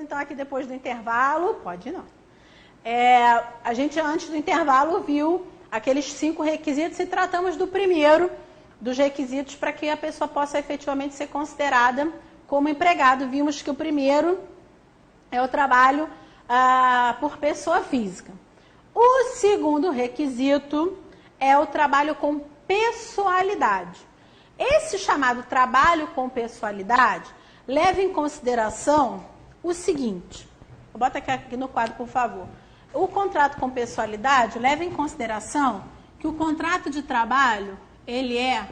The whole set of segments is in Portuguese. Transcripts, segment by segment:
Então, aqui depois do intervalo, pode não. A gente, antes do intervalo, viu aqueles 5 requisitos e tratamos do primeiro dos requisitos para que a pessoa possa efetivamente ser considerada como empregado. Vimos que o primeiro é o trabalho por pessoa física. O segundo requisito é o trabalho com pessoalidade. Esse chamado trabalho com pessoalidade leva em consideração o seguinte, bota aqui no quadro, por favor. O contrato com pessoalidade leva em consideração que o contrato de trabalho, ele é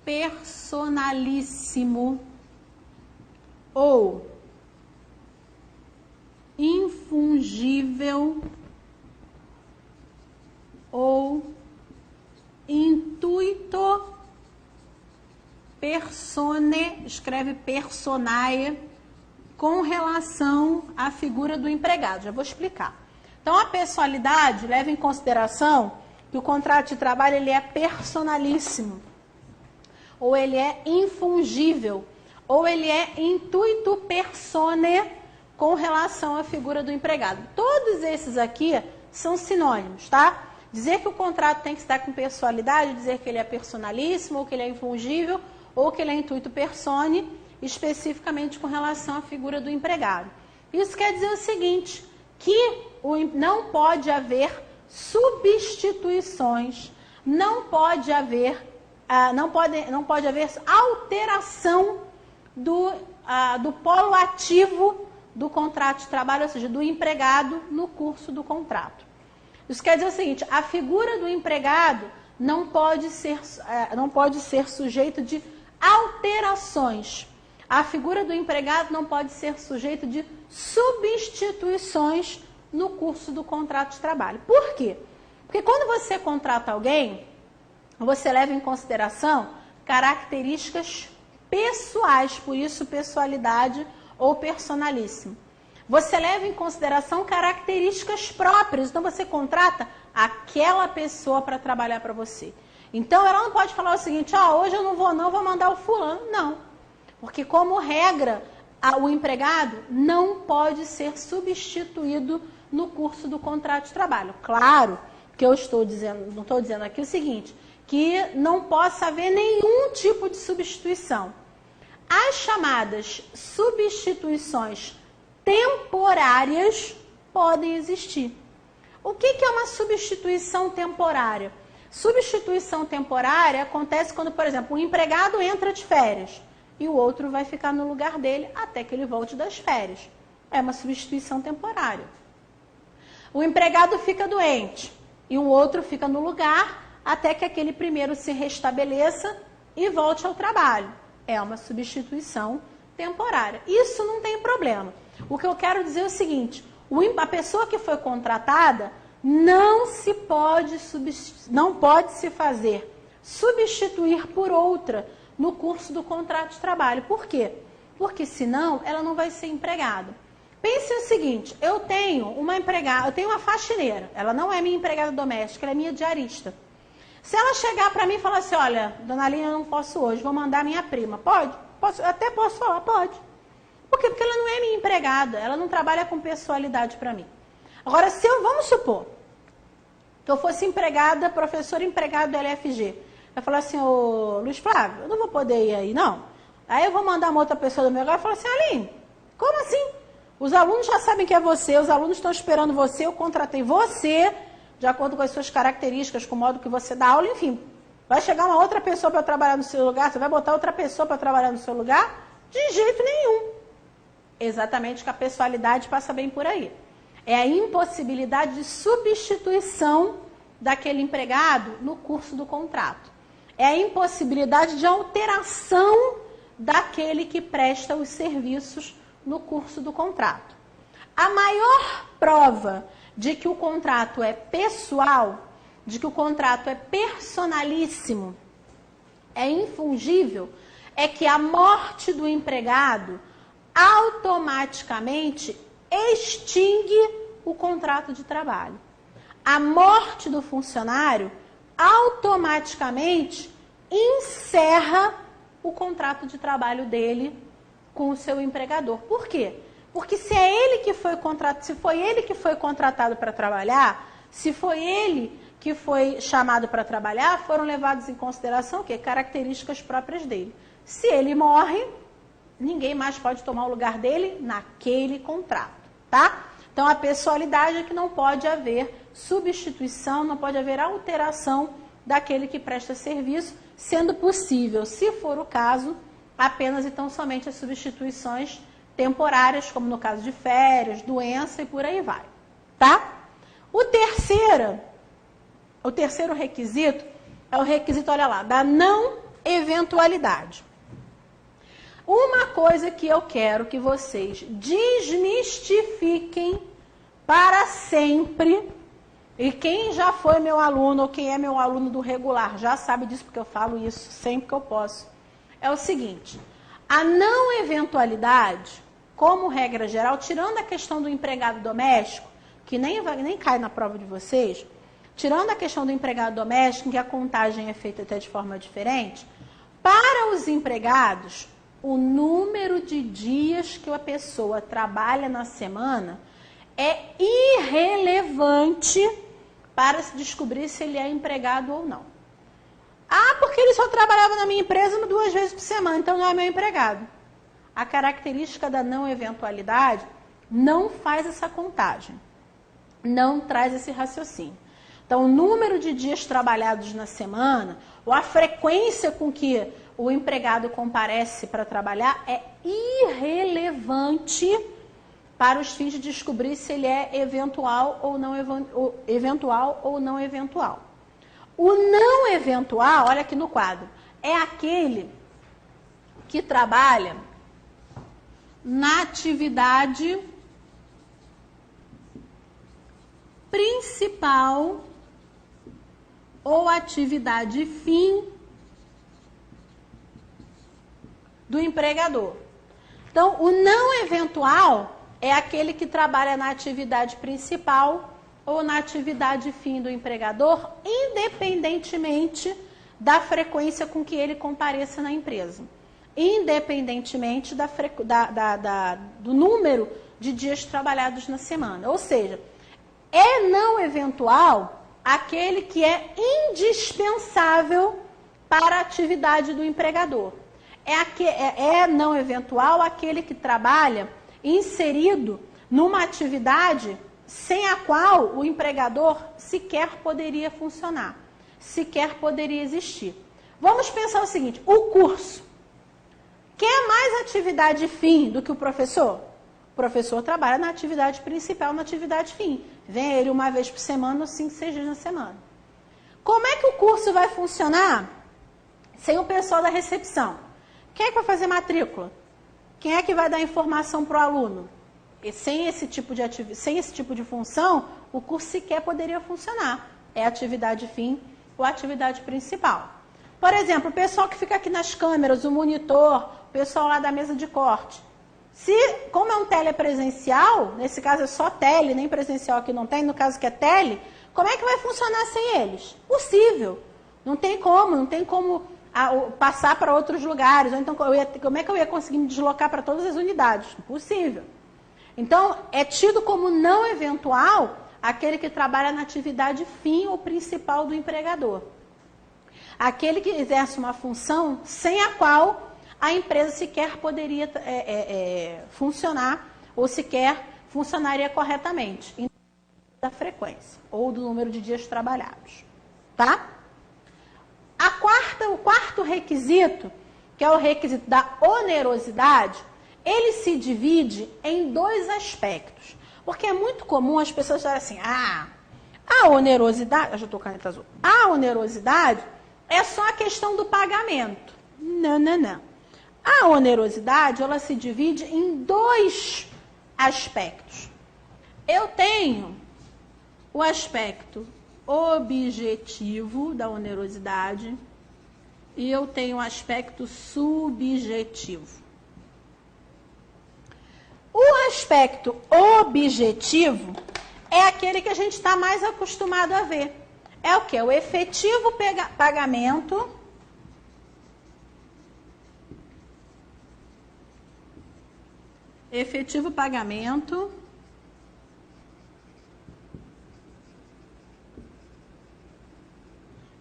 personalíssimo ou infungível ou intuito persone, escreve personae, com relação à figura do empregado. Já vou explicar. Então, a pessoalidade leva em consideração que o contrato de trabalho ele é personalíssimo, ou ele é infungível, ou ele é intuito persone com relação à figura do empregado. Todos esses aqui são sinônimos, tá? Dizer que o contrato tem que estar com pessoalidade, dizer que ele é personalíssimo, ou que ele é infungível, ou que ele é intuito persone, especificamente com relação à figura do empregado. Isso quer dizer o seguinte, que não pode haver substituições, não pode haver alteração do polo ativo do contrato de trabalho, ou seja, do empregado no curso do contrato. Isso quer dizer o seguinte, a figura do empregado não pode ser sujeito de alterações. A figura do empregado não pode ser sujeito de substituições no curso do contrato de trabalho. Por quê? Porque quando você contrata alguém, você leva em consideração características pessoais, por isso pessoalidade ou personalíssimo. Você leva em consideração características próprias, então você contrata aquela pessoa para trabalhar para você. Então ela não pode falar o seguinte, hoje eu não vou mandar o fulano, não. Porque, como regra, o empregado não pode ser substituído no curso do contrato de trabalho. Claro que eu estou dizendo, não estou dizendo aqui o seguinte, que não possa haver nenhum tipo de substituição. As chamadas substituições temporárias podem existir. O que é uma substituição temporária? Substituição temporária acontece quando, por exemplo, um empregado entra de férias e o outro vai ficar no lugar dele até que ele volte das férias. É uma substituição temporária. O empregado fica doente e o outro fica no lugar até que aquele primeiro se restabeleça e volte ao trabalho. É uma substituição temporária. Isso não tem problema. O que eu quero dizer é o seguinte, a pessoa que foi contratada não pode se fazer substituir por outra no curso do contrato de trabalho. Por quê? Porque senão ela não vai ser empregada. Pense o seguinte, eu tenho uma faxineira, ela não é minha empregada doméstica, ela é minha diarista. Se ela chegar para mim e falar assim, olha, dona Linha, eu não posso hoje, vou mandar minha prima, pode? Até posso falar, pode. Por quê? Porque ela não é minha empregada, ela não trabalha com pessoalidade para mim. Agora, vamos supor que eu fosse empregada, professora empregada do LFG, vai falar assim, ô Luiz Flávio, eu não vou poder ir aí, não. Aí eu vou mandar uma outra pessoa do meu lugar e falar assim, Aline, como assim? Os alunos já sabem que é você, os alunos estão esperando você, eu contratei você, de acordo com as suas características, com o modo que você dá aula, enfim. Vai chegar uma outra pessoa para trabalhar no seu lugar, você vai botar outra pessoa para trabalhar no seu lugar? De jeito nenhum. Exatamente, que a pessoalidade passa bem por aí. É a impossibilidade de substituição daquele empregado no curso do contrato. é a impossibilidade de alteração daquele que presta os serviços no curso do contrato. A maior prova de que o contrato é pessoal, de que o contrato é personalíssimo, é infungível, é que a morte do empregado automaticamente extingue o contrato de trabalho. A morte do funcionário automaticamente encerra o contrato de trabalho dele com o seu empregador. Por quê? Porque se foi ele que foi contratado para trabalhar, se foi ele que foi chamado para trabalhar, foram levados em consideração o quê? Características próprias dele. Se ele morre, ninguém mais pode tomar o lugar dele naquele contrato, tá? Então, a pessoalidade é que não pode haver substituição, não pode haver alteração daquele que presta serviço, sendo possível, se for o caso, apenas e tão somente as substituições temporárias, como no caso de férias, doença e por aí vai, tá? O terceiro requisito é o requisito, olha lá, da não eventualidade. Uma coisa que eu quero que vocês desmistifiquem para sempre, e quem já foi meu aluno ou quem é meu aluno do regular já sabe disso, porque eu falo isso sempre que eu posso, é o seguinte: a não eventualidade, como regra geral, tirando a questão do empregado doméstico, que nem cai na prova de vocês, tirando a questão do empregado doméstico, em que a contagem é feita até de forma diferente, para os empregados, o número de dias que a pessoa trabalha na semana é irrelevante para se descobrir se ele é empregado ou não. Ah, porque ele só trabalhava na minha empresa 2 vezes por semana, então não é meu empregado. A característica da não eventualidade não faz essa contagem, não traz esse raciocínio. Então, o número de dias trabalhados na semana, ou a frequência com que o empregado comparece para trabalhar é irrelevante para os fins de descobrir se ele é eventual ou não eventual. O não eventual, olha aqui no quadro, é aquele que trabalha na atividade principal ou atividade fim do empregador. Então, o não eventual é aquele que trabalha na atividade principal ou na atividade fim do empregador, independentemente da frequência com que ele compareça na empresa, independentemente do número de dias trabalhados na semana. Ou seja, é não eventual aquele que é indispensável para a atividade do empregador. É não eventual aquele que trabalha inserido numa atividade sem a qual o empregador sequer poderia funcionar, sequer poderia existir. Vamos pensar o seguinte: o curso quer mais atividade fim do que o professor? O professor trabalha na atividade principal, na atividade fim. Vem ele 1 vez por semana ou 5, 6 dias na semana. Como é que o curso vai funcionar sem o pessoal da recepção? Quem é que vai fazer matrícula? Quem é que vai dar informação para o aluno? E sem esse tipo de função, o curso sequer poderia funcionar. É atividade fim ou atividade principal. Por exemplo, o pessoal que fica aqui nas câmeras, o monitor, o pessoal lá da mesa de corte. Como é um telepresencial, nesse caso é só tele, nem presencial aqui não tem, no caso que é tele, como é que vai funcionar sem eles? Possível. Não tem como passar para outros lugares. Ou então, como é que eu ia conseguir me deslocar para todas as unidades? Impossível. Então, é tido como não eventual aquele que trabalha na atividade fim ou principal do empregador. Aquele que exerce uma função sem a qual a empresa sequer poderia funcionar ou sequer funcionaria corretamente, da frequência ou do número de dias trabalhados. Tá? O quarto requisito, que é o requisito da onerosidade, ele se divide em 2 aspectos. Porque é muito comum as pessoas falarem assim: a onerosidade, eu já estou com a caneta azul, a onerosidade é só a questão do pagamento. Não. A onerosidade, ela se divide em dois aspectos. Eu tenho o aspecto objetivo da onerosidade e eu tenho o aspecto subjetivo. O aspecto objetivo é aquele que a gente está mais acostumado a ver. É o quê? O efetivo pagamento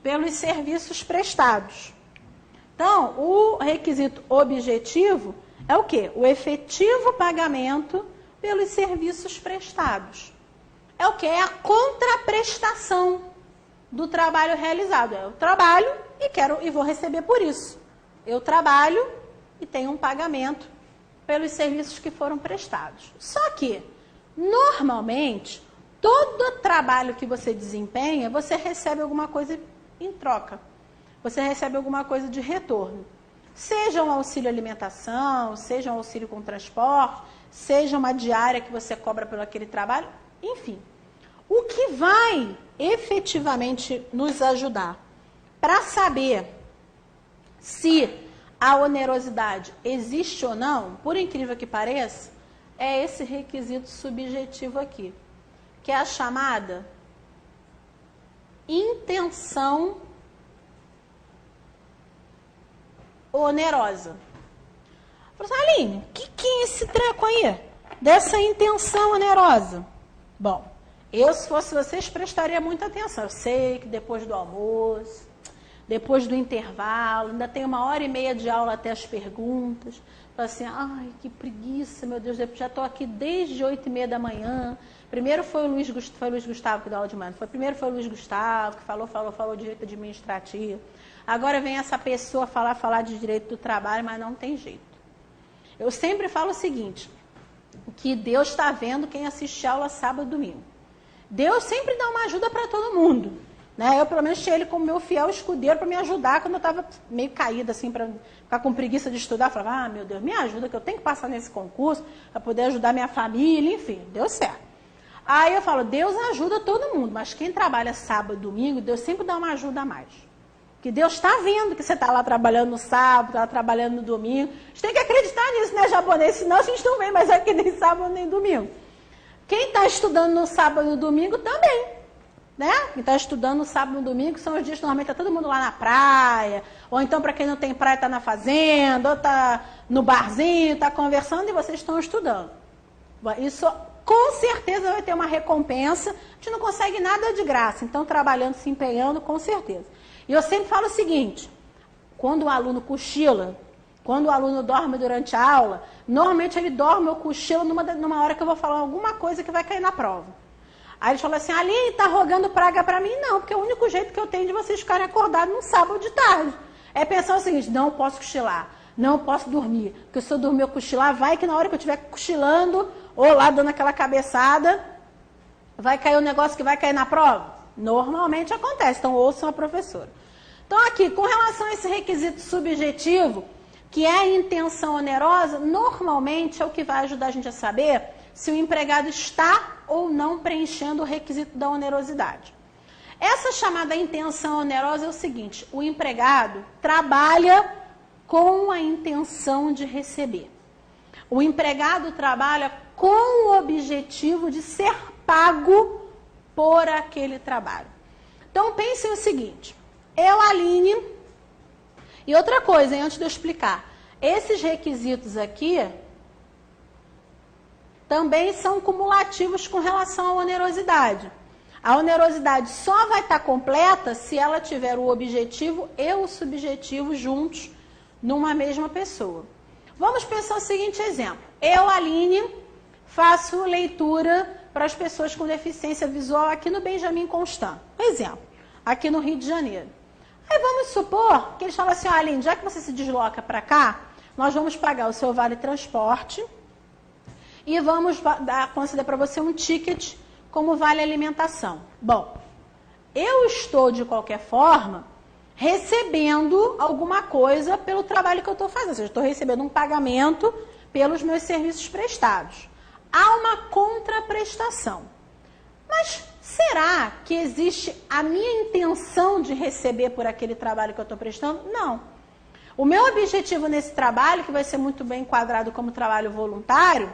pelos serviços prestados. Então, o requisito objetivo é o quê? O efetivo pagamento pelos serviços prestados. É o quê? É a contraprestação do trabalho realizado. Eu trabalho e vou receber por isso. Eu trabalho e tenho um pagamento pelos serviços que foram prestados. Só que, normalmente, todo trabalho que você desempenha, você recebe alguma coisa em troca. Você recebe alguma coisa de retorno. Seja um auxílio alimentação, seja um auxílio com transporte, seja uma diária que você cobra pelo aquele trabalho, enfim. O que vai efetivamente nos ajudar para saber se a onerosidade existe ou não, por incrível que pareça, é esse requisito subjetivo aqui, que é a chamada intenção onerosa. Falei assim, Aline, o que é esse treco aí? Dessa intenção onerosa? Bom, eu, se fosse vocês, prestaria muita atenção. Eu sei que depois do almoço, depois do intervalo, ainda tem 1h30 de aula até as perguntas. Falei assim, ai, que preguiça, meu Deus, já estou aqui desde 8h30 da manhã. Primeiro foi o Luiz Gustavo que deu aula de manhã. Primeiro foi o Luiz Gustavo, que falou de direito administrativo. Agora vem essa pessoa falar de direito do trabalho, mas não tem jeito. Eu sempre falo o seguinte, que Deus está vendo quem assiste aula sábado e domingo. Deus sempre dá uma ajuda para todo mundo. Né? Eu, pelo menos, tinha ele como meu fiel escudeiro para me ajudar quando eu estava meio caída, assim, para ficar com preguiça de estudar. Eu falava, meu Deus, me ajuda, que eu tenho que passar nesse concurso para poder ajudar minha família, enfim, deu certo. Aí eu falo, Deus ajuda todo mundo, mas quem trabalha sábado e domingo, Deus sempre dá uma ajuda a mais. Que Deus está vendo que você está lá trabalhando no sábado, está lá trabalhando no domingo. A gente tem que acreditar nisso, né, japonês? Senão a gente não vem mais aqui nem sábado nem domingo. Quem está estudando no sábado e no domingo também. Né? Quem está estudando no sábado e no domingo são os dias que normalmente está todo mundo lá na praia. Ou então, para quem não tem praia, está na fazenda, ou está no barzinho, está conversando e vocês estão estudando. Isso com certeza vai ter uma recompensa. A gente não consegue nada de graça. Então, trabalhando, se empenhando, com certeza. E eu sempre falo o seguinte, quando o aluno cochila, quando o aluno dorme durante a aula, normalmente ele dorme ou cochila numa hora que eu vou falar alguma coisa que vai cair na prova. Aí ele fala assim, Aline, tá rogando praga para mim? Não, porque é o único jeito que eu tenho de vocês ficarem acordados num sábado de tarde. É pensar o seguinte, não posso cochilar, não posso dormir, porque se eu dormir ou cochilar, vai que na hora que eu estiver cochilando, ou lá dando aquela cabeçada, vai cair um negócio que vai cair na prova? Normalmente acontece, então ouçam a professora. Então aqui, com relação a esse requisito subjetivo, que é a intenção onerosa, normalmente é o que vai ajudar a gente a saber se o empregado está ou não preenchendo o requisito da onerosidade. Essa chamada intenção onerosa é o seguinte, o empregado trabalha com a intenção de receber. O empregado trabalha com o objetivo de ser pago por aquele trabalho. Então, pensem o seguinte, eu, Aline, e outra coisa, hein, antes de eu explicar, esses requisitos aqui também são cumulativos com relação à onerosidade. A onerosidade só vai estar completa se ela tiver o objetivo e o subjetivo juntos numa mesma pessoa. Vamos pensar o seguinte exemplo. Eu, Aline, faço leitura para as pessoas com deficiência visual aqui no Benjamin Constant. Por exemplo, aqui no Rio de Janeiro. Aí vamos supor que eles falam assim, Aline, já que você se desloca para cá, nós vamos pagar o seu vale transporte e vamos conceder para você um ticket como vale alimentação. Bom, eu estou, de qualquer forma, recebendo alguma coisa pelo trabalho que eu estou fazendo. Ou seja, estou recebendo um pagamento pelos meus serviços prestados. Há uma contraprestação. Mas será que existe a minha intenção de receber por aquele trabalho que eu estou prestando? Não. O meu objetivo nesse trabalho, que vai ser muito bem enquadrado como trabalho voluntário,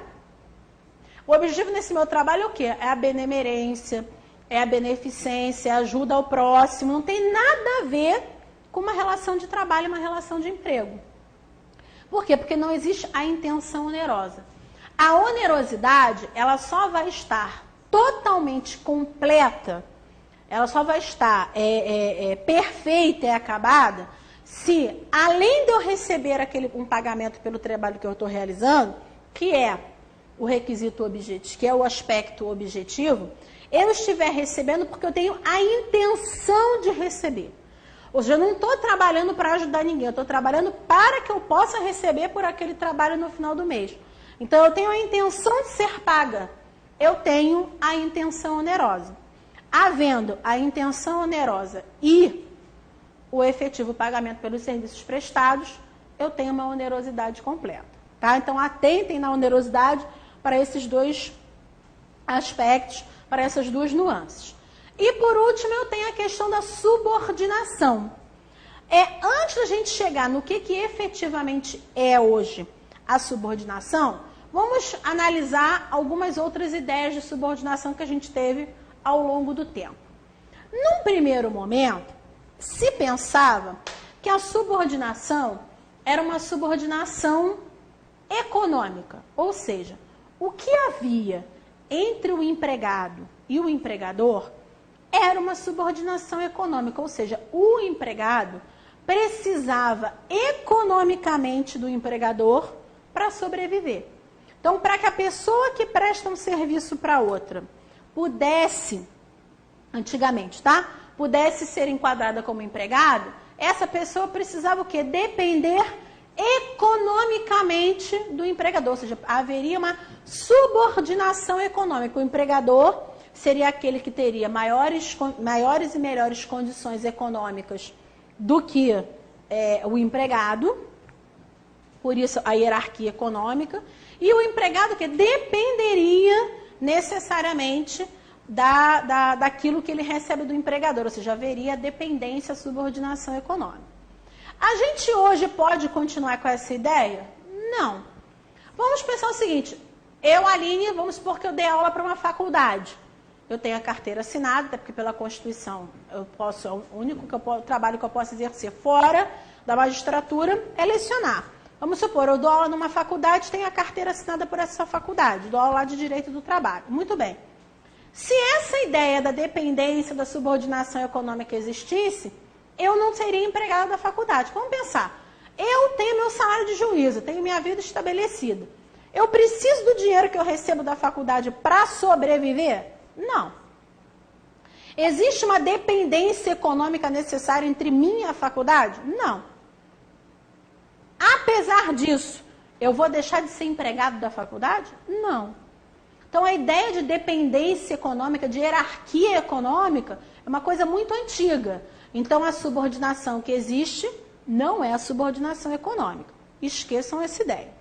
o objetivo nesse meu trabalho é o quê? É a benemerência, é a beneficência, a ajuda ao próximo. Não tem nada a ver com uma relação de trabalho, uma relação de emprego. Por quê? Porque não existe a intenção onerosa. A onerosidade, ela só vai estar totalmente completa, ela só vai estar perfeita e acabada se, além de eu receber um pagamento pelo trabalho que eu estou realizando, que é o requisito objetivo, que é o aspecto objetivo, eu estiver recebendo porque eu tenho a intenção de receber. Ou seja, eu não estou trabalhando para ajudar ninguém, eu estou trabalhando para que eu possa receber por aquele trabalho no final do mês. Então, eu tenho a intenção de ser paga, eu tenho a intenção onerosa. Havendo a intenção onerosa e o efetivo pagamento pelos serviços prestados, eu tenho uma onerosidade completa. Tá? Então, atentem na onerosidade para esses dois aspectos, para essas duas nuances. E, por último, eu tenho a questão da subordinação. Antes da gente chegar no que efetivamente é hoje a subordinação, vamos analisar algumas outras ideias de subordinação que a gente teve ao longo do tempo. Num primeiro momento, se pensava que a subordinação era uma subordinação econômica, ou seja, o que havia entre o empregado e o empregador era uma subordinação econômica, ou seja, o empregado precisava economicamente do empregador para sobreviver. Então, para que a pessoa que presta um serviço para outra pudesse, antigamente, tá? Pudesse ser enquadrada como empregado, essa pessoa precisava o quê? Depender economicamente do empregador, ou seja, haveria uma subordinação econômica. O empregador seria aquele que teria maiores e melhores condições econômicas do que o empregado, por isso a hierarquia econômica, e o empregado que dependeria necessariamente daquilo que ele recebe do empregador, ou seja, haveria dependência, subordinação econômica. A gente hoje pode continuar com essa ideia? Não. Vamos pensar o seguinte, eu, Aline, vamos supor que eu dei aula para uma faculdade. Eu tenho a carteira assinada, até porque pela Constituição o único trabalho que eu posso exercer fora da magistratura é lecionar. Vamos supor, eu dou aula numa faculdade, tenho a carteira assinada por essa faculdade, dou aula lá de Direito do Trabalho. Muito bem. Se essa ideia da dependência, da subordinação econômica existisse, eu não seria empregada da faculdade. Vamos pensar, eu tenho meu salário de juízo, tenho minha vida estabelecida. Eu preciso do dinheiro que eu recebo da faculdade para sobreviver? Não. Existe uma dependência econômica necessária entre mim e a faculdade? Não. Apesar disso, eu vou deixar de ser empregado da faculdade? Não. Então, a ideia de dependência econômica, de hierarquia econômica, é uma coisa muito antiga. Então, a subordinação que existe não é a subordinação econômica. Esqueçam essa ideia.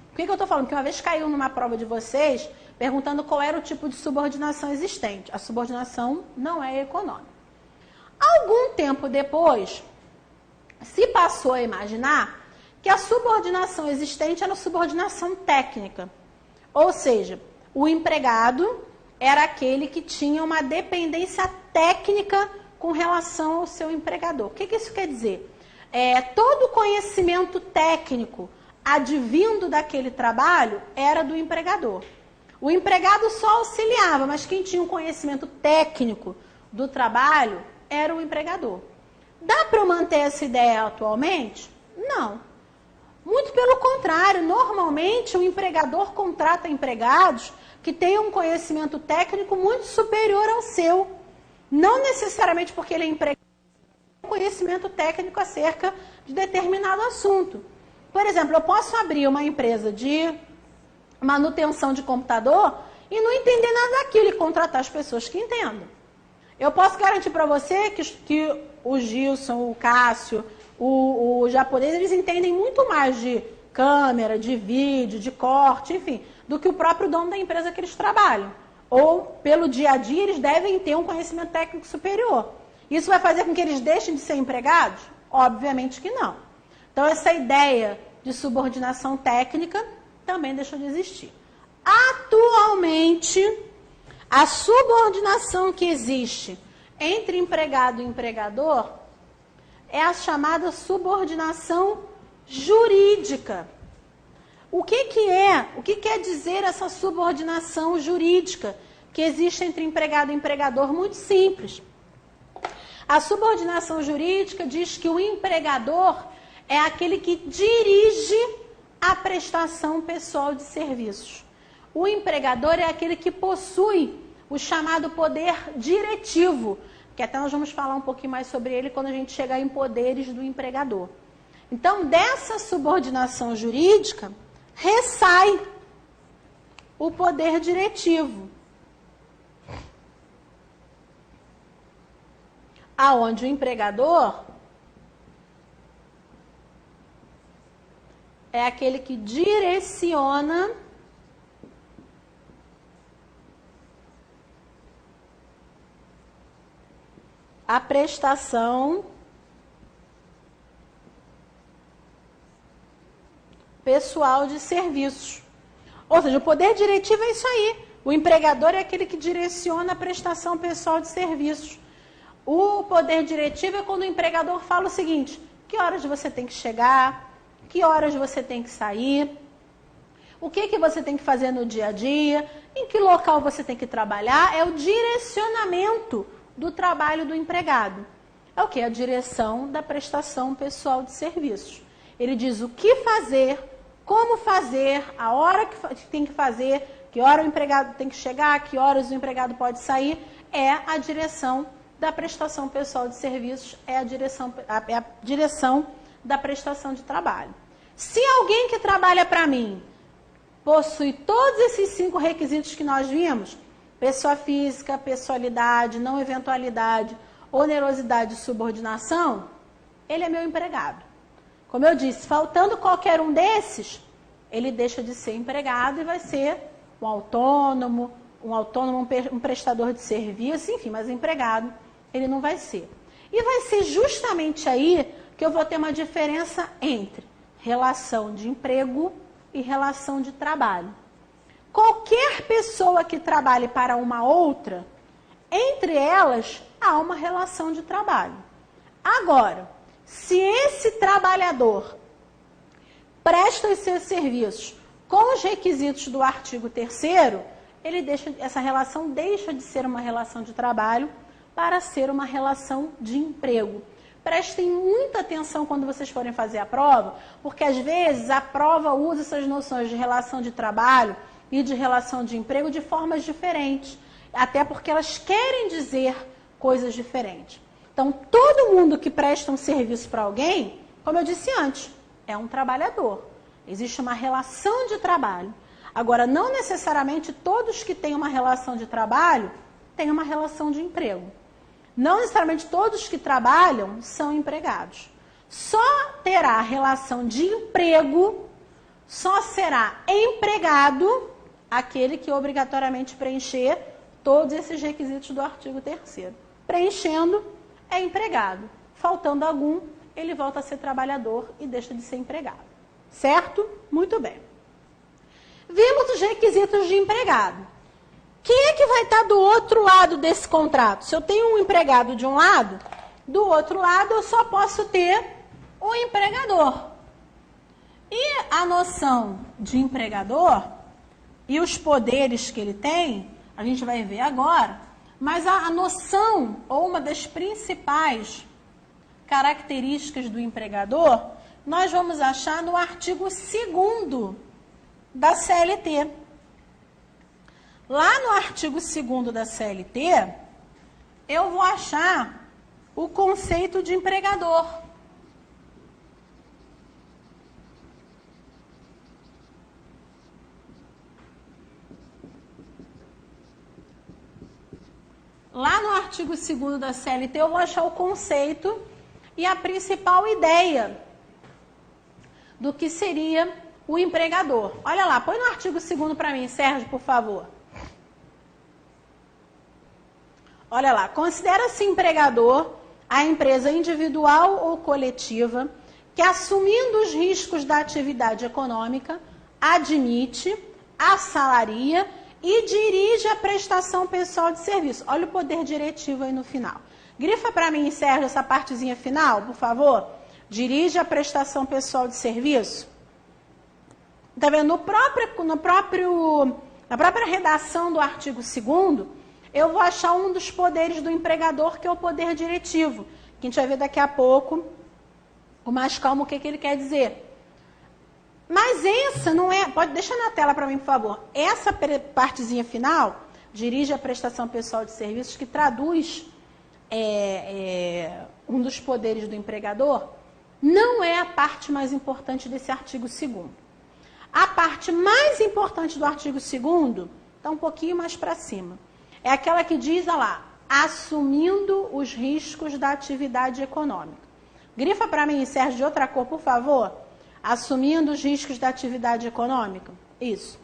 Por que eu estou falando? Porque uma vez caiu numa prova de vocês, perguntando qual era o tipo de subordinação existente. A subordinação não é econômica. Algum tempo depois, se passou a imaginar que a subordinação existente era a subordinação técnica. Ou seja, o empregado era aquele que tinha uma dependência técnica com relação ao seu empregador. O que isso quer dizer? Todo conhecimento técnico advindo daquele trabalho era do empregador. O empregado só auxiliava, mas quem tinha um conhecimento técnico do trabalho era o empregador. Dá para manter essa ideia atualmente? Não. Muito pelo contrário, normalmente o empregador contrata empregados que tenham um conhecimento técnico muito superior ao seu. Não necessariamente porque ele é empregado, tem um conhecimento técnico acerca de determinado assunto. Por exemplo, eu posso abrir uma empresa de manutenção de computador e não entender nada daquilo e contratar as pessoas que entendam. Eu posso garantir para você que o Gilson, o Cássio, o japonês, eles entendem muito mais de câmera, de vídeo, de corte, enfim, do que o próprio dono da empresa que eles trabalham. Ou, pelo dia a dia, eles devem ter um conhecimento técnico superior. Isso vai fazer com que eles deixem de ser empregados? Obviamente que não. Então, essa ideia de subordinação técnica também deixou de existir. Atualmente, a subordinação que existe entre empregado e empregador é a chamada subordinação jurídica. O que quer dizer essa subordinação jurídica que existe entre empregado e empregador? Muito simples. A subordinação jurídica diz que o empregador é aquele que dirige a prestação pessoal de serviços. O empregador é aquele que possui o chamado poder diretivo, que até nós vamos falar um pouquinho mais sobre ele quando a gente chegar em poderes do empregador. Então, dessa subordinação jurídica, ressai o poder diretivo, aonde o empregador é aquele que direciona a prestação pessoal de serviços. Ou seja, o poder diretivo é isso aí. O empregador é aquele que direciona a prestação pessoal de serviços. O poder diretivo é quando o empregador fala o seguinte: que horas você tem que chegar, que horas você tem que sair, o que você tem que fazer no dia a dia, em que local você tem que trabalhar. É o direcionamento do trabalho do empregado. É o que? A direção da prestação pessoal de serviços. Ele diz o que fazer, como fazer, a hora que tem que fazer, que hora o empregado tem que chegar, que horas o empregado pode sair. É a direção da prestação pessoal de serviços, é a direção da prestação de trabalho. Se alguém que trabalha para mim possui todos esses 5 requisitos que nós vimos, pessoa física, pessoalidade, não eventualidade, onerosidade e subordinação, ele é meu empregado. Como eu disse, faltando qualquer um desses, ele deixa de ser empregado e vai ser um autônomo, um prestador de serviço, enfim, mas empregado ele não vai ser. E vai ser justamente aí que eu vou ter uma diferença entre relação de emprego e relação de trabalho. Qualquer pessoa que trabalhe para uma outra, entre elas há uma relação de trabalho. Agora, se esse trabalhador presta os seus serviços com os requisitos do artigo 3º, essa relação deixa de ser uma relação de trabalho para ser uma relação de emprego. Prestem muita atenção quando vocês forem fazer a prova, porque às vezes a prova usa essas noções de relação de trabalho e de relação de emprego de formas diferentes, até porque elas querem dizer coisas diferentes. Então, todo mundo que presta um serviço para alguém, como eu disse antes, é um trabalhador. Existe uma relação de trabalho. Agora, não necessariamente todos que têm uma relação de trabalho têm uma relação de emprego. Não necessariamente todos que trabalham são empregados. Só terá relação de emprego, só será empregado aquele que obrigatoriamente preencher todos esses requisitos do artigo 3º. Preenchendo, é empregado. Faltando algum, ele volta a ser trabalhador e deixa de ser empregado. Certo? Muito bem. Vimos os requisitos de empregado. Quem é que vai estar do outro lado desse contrato? Se eu tenho um empregado de um lado, do outro lado eu só posso ter o empregador. E a noção de empregador e os poderes que ele tem, a gente vai ver agora, mas a noção, ou uma das principais características do empregador, nós vamos achar no artigo 2º da CLT. Lá no artigo 2º da CLT, eu vou achar o conceito de empregador. lá no artigo 2º da CLT, eu vou achar o conceito e a principal ideia do que seria o empregador. Olha lá, põe no artigo 2º para mim, Sérgio, por favor. Olha lá, considera-se empregador a empresa individual ou coletiva que, assumindo os riscos da atividade econômica, admite, assalaria e dirige a prestação pessoal de serviço. Olha o poder diretivo aí no final. Grifa para mim, Sérgio, essa partezinha final, por favor. Dirige a prestação pessoal de serviço. Está vendo? Na própria redação do artigo 2º, eu vou achar um dos poderes do empregador, que é o poder diretivo, que a gente vai ver daqui a pouco, com mais calma, o que ele quer dizer. Mas essa não é... Pode deixar na tela para mim, por favor. Essa partezinha final, dirige a prestação pessoal de serviços, que traduz um dos poderes do empregador, não é a parte mais importante desse artigo 2º. A parte mais importante do artigo 2º está um pouquinho mais para cima. É aquela que diz, olha lá, assumindo os riscos da atividade econômica. Grifa para mim, Sérgio, de outra cor, por favor. Assumindo os riscos da atividade econômica. Isso.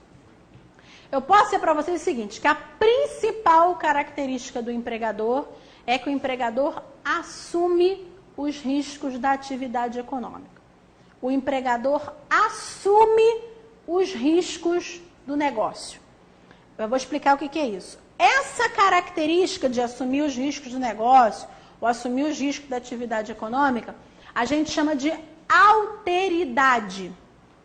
Eu posso dizer para vocês o seguinte, que a principal característica do empregador é que o empregador assume os riscos da atividade econômica. O empregador assume os riscos do negócio. Eu vou explicar o que é isso. Essa característica de assumir os riscos do negócio, ou assumir os riscos da atividade econômica, a gente chama de alteridade.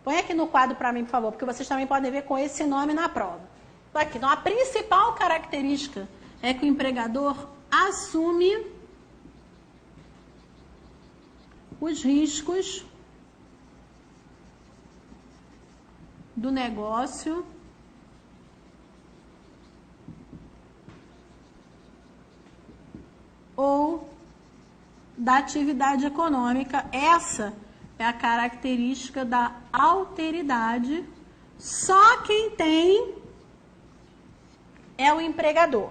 Põe aqui no quadro para mim, por favor, porque vocês também podem ver com esse nome na prova. Então, aqui, então, a principal característica é que o empregador assume os riscos do negócio ou da atividade econômica. Essa é a característica da alteridade. Só quem tem é o empregador.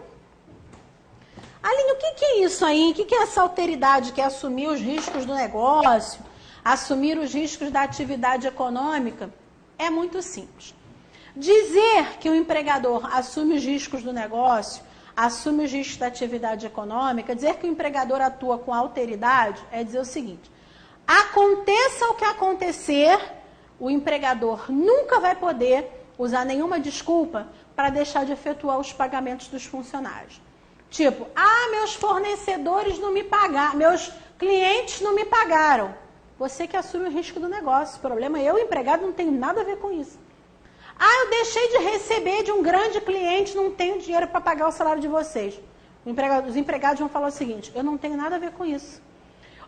Aline, o que é isso aí? O que é essa alteridade, que é assumir os riscos do negócio, assumir os riscos da atividade econômica? É muito simples. Dizer que o empregador assume os riscos do negócio, assume os riscos da atividade econômica, dizer que o empregador atua com alteridade, é dizer o seguinte: aconteça o que acontecer, o empregador nunca vai poder usar nenhuma desculpa para deixar de efetuar os pagamentos dos funcionários. Tipo, meus fornecedores não me pagaram, meus clientes não me pagaram. Você que assume o risco do negócio. O problema é eu, empregado, não tenho nada a ver com isso. Eu deixei de receber de um grande cliente, não tenho dinheiro para pagar o salário de vocês. Os empregados vão falar o seguinte: eu não tenho nada a ver com isso.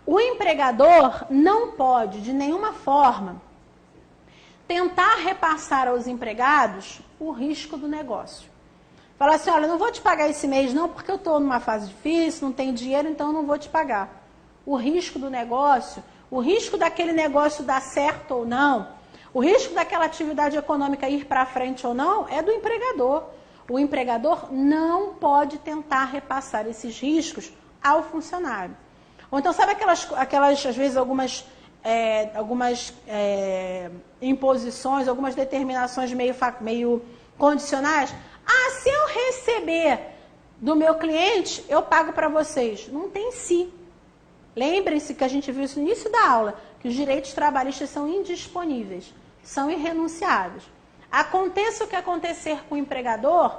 O empregador não pode, de nenhuma forma, tentar repassar aos empregados o risco do negócio. Falar assim: olha, eu não vou te pagar esse mês não, porque eu estou numa fase difícil, não tenho dinheiro, então eu não vou te pagar. O risco do negócio, o risco daquele negócio dar certo ou não, o risco daquela atividade econômica ir para frente ou não, é do empregador. O empregador não pode tentar repassar esses riscos ao funcionário. Ou então, sabe aquelas às vezes, algumas imposições, algumas determinações meio condicionais? Se eu receber do meu cliente, eu pago para vocês. Não tem si. Lembrem-se que a gente viu isso no início da aula, que os direitos trabalhistas são indisponíveis, são irrenunciáveis. Aconteça o que acontecer com o empregador,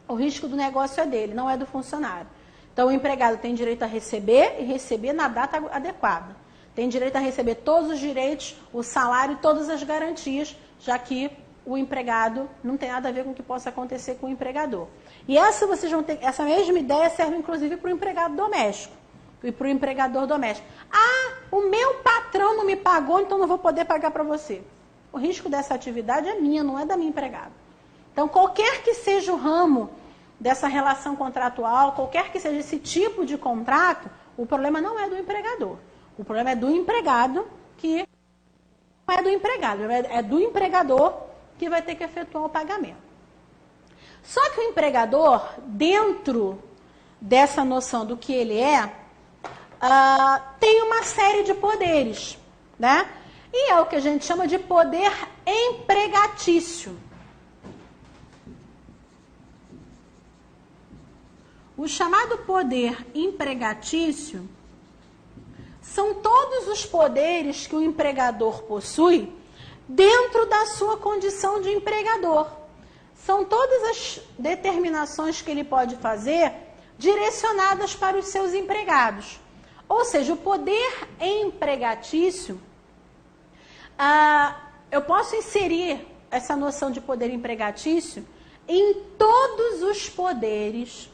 o risco do negócio é dele, não é do funcionário. Então, o empregado tem direito a receber e receber na data adequada. Tem direito a receber todos os direitos, o salário e todas as garantias, já que o empregado não tem nada a ver com o que possa acontecer com o empregador. E essa mesma ideia serve, inclusive, para o empregado doméstico e para o empregador doméstico. O meu patrão não me pagou, então não vou poder pagar para você. O risco dessa atividade é minha, não é da minha empregada. Então, qualquer que seja o ramo dessa relação contratual, qualquer que seja esse tipo de contrato, o problema não é do empregador. O problema é do empregado, que não é do empregado, é do empregador que vai ter que efetuar o pagamento. Só que o empregador, dentro dessa noção do que ele é, tem uma série de poderes, né? E é o que a gente chama de poder empregatício. O chamado poder empregatício são todos os poderes que o empregador possui dentro da sua condição de empregador. São todas as determinações que ele pode fazer direcionadas para os seus empregados. Ou seja, o poder empregatício, eu posso inserir essa noção de poder empregatício em todos os poderes,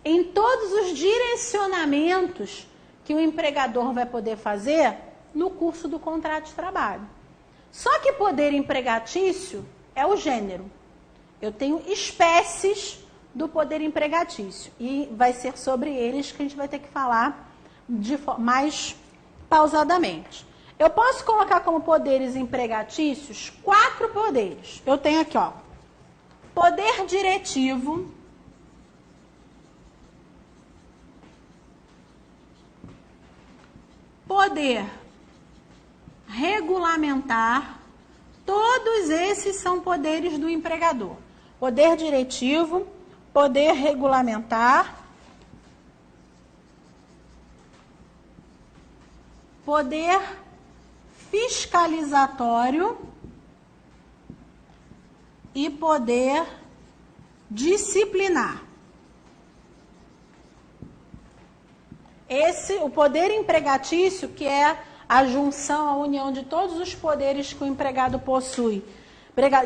em todos os direcionamentos que o empregador vai poder fazer no curso do contrato de trabalho. Só que poder empregatício é o gênero. Eu tenho espécies do poder empregatício e vai ser sobre eles que a gente vai ter que falar mais pausadamente. Eu posso colocar como poderes empregatícios 4 poderes. Eu tenho aqui, ó, poder diretivo, poder regulamentar, todos esses são poderes do empregador. Poder diretivo, poder regulamentar, poder fiscalizatório e poder disciplinar. O poder empregatício, que é a junção, a união de todos os poderes que o empregado possui,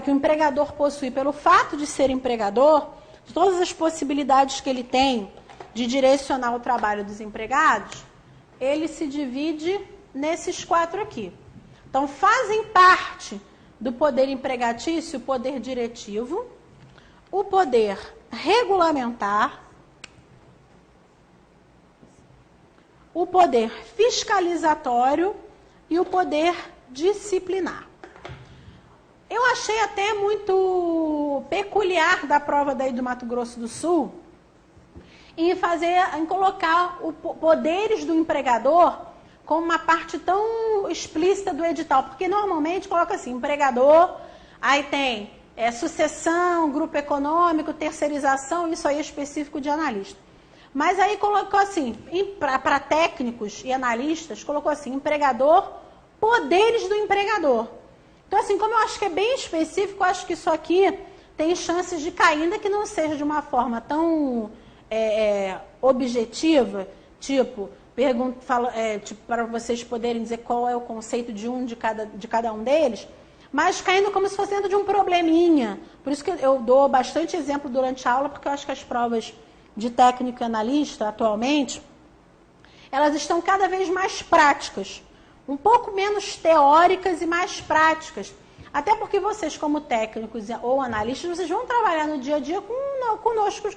que o empregador possui pelo fato de ser empregador, de todas as possibilidades que ele tem de direcionar o trabalho dos empregados, ele se divide nesses 4 aqui. Então, fazem parte do poder empregatício o poder diretivo, o poder regulamentar, o poder fiscalizatório e o poder disciplinar. Eu achei até muito peculiar da prova daí do Mato Grosso do Sul em colocar os poderes do empregador como uma parte tão explícita do edital, porque normalmente coloca assim, empregador, aí tem sucessão, grupo econômico, terceirização, isso aí é específico de analista. Mas aí colocou assim, para técnicos e analistas, colocou assim, empregador, poderes do empregador. Então, assim, como eu acho que é bem específico, eu acho que isso aqui tem chances de cair, ainda que não seja de uma forma tão objetiva, tipo, para vocês poderem dizer qual é o conceito de cada um deles, mas caindo como se fosse dentro de um probleminha. Por isso que eu dou bastante exemplo durante a aula, porque eu acho que as provas de técnico e analista, atualmente, elas estão cada vez mais práticas, um pouco menos teóricas e mais práticas. Até porque vocês, como técnicos ou analistas, vocês vão trabalhar no dia a dia conosco,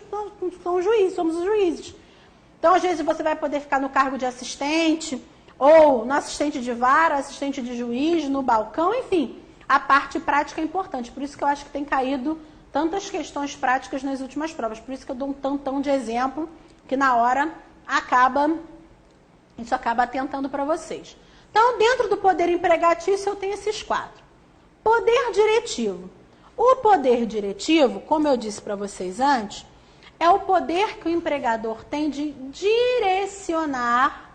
somos os juízes. Então, às vezes, você vai poder ficar no cargo de assistente, ou no assistente de vara, assistente de juiz, no balcão, enfim. A parte prática é importante. Por isso que eu acho que tem caído tantas questões práticas nas últimas provas. Por isso que eu dou um tantão de exemplo, que na hora isso acaba atentando para vocês. Então, dentro do poder empregatício, eu tenho esses 4. Poder diretivo. O poder diretivo, como eu disse para vocês antes, é o poder que o empregador tem de direcionar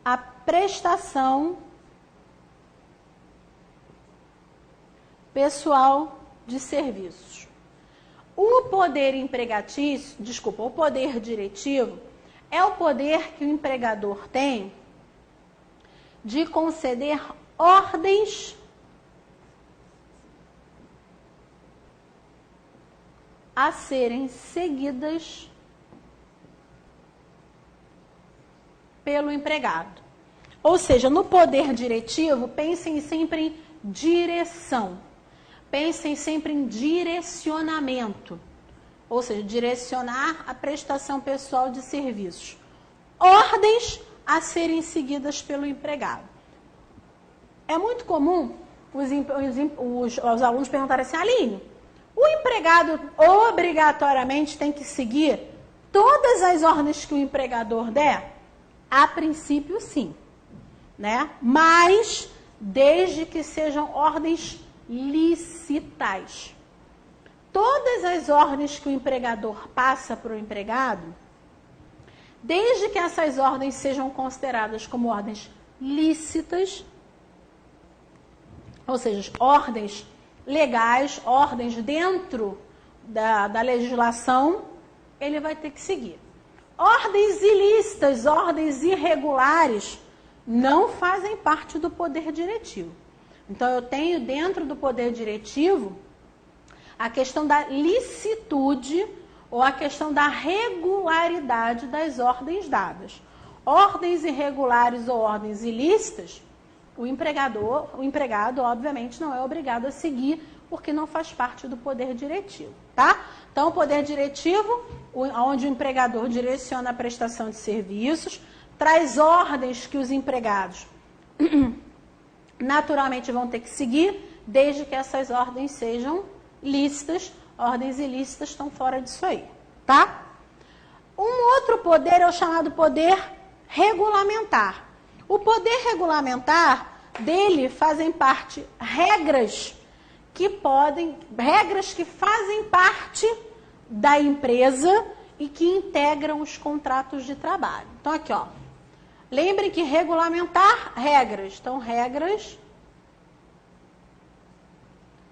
a prestação pessoal de serviços. O poder o poder diretivo é o poder que o empregador tem de conceder ordens a serem seguidas pelo empregado. Ou seja, no poder diretivo, pensem sempre em direção. Pensem sempre em direcionamento. Ou seja, direcionar a prestação pessoal de serviços. Ordens a serem seguidas pelo empregado. É muito comum os alunos perguntarem assim, Aline, empregado obrigatoriamente tem que seguir todas as ordens que o empregador der? A princípio, sim, né? Mas desde que sejam ordens lícitas. Todas as ordens que o empregador passa para o empregado, desde que essas ordens sejam consideradas como ordens lícitas, ou seja, ordens legais, ordens dentro da legislação, ele vai ter que seguir. Ordens ilícitas, ordens irregulares, não fazem parte do poder diretivo. Então, eu tenho dentro do poder diretivo a questão da licitude ou a questão da regularidade das ordens dadas. Ordens irregulares ou ordens ilícitas, o empregado, obviamente, não é obrigado a seguir, porque não faz parte do poder diretivo, tá? Então, o poder diretivo, onde o empregador direciona a prestação de serviços, traz ordens que os empregados naturalmente vão ter que seguir, desde que essas ordens sejam lícitas. Ordens ilícitas estão fora disso aí, tá? Um outro poder é o chamado poder regulamentar. O poder regulamentar, dele fazem parte regras que fazem parte da empresa e que integram os contratos de trabalho. Então, aqui, ó. Lembrem que regulamentar, regras. Então, regras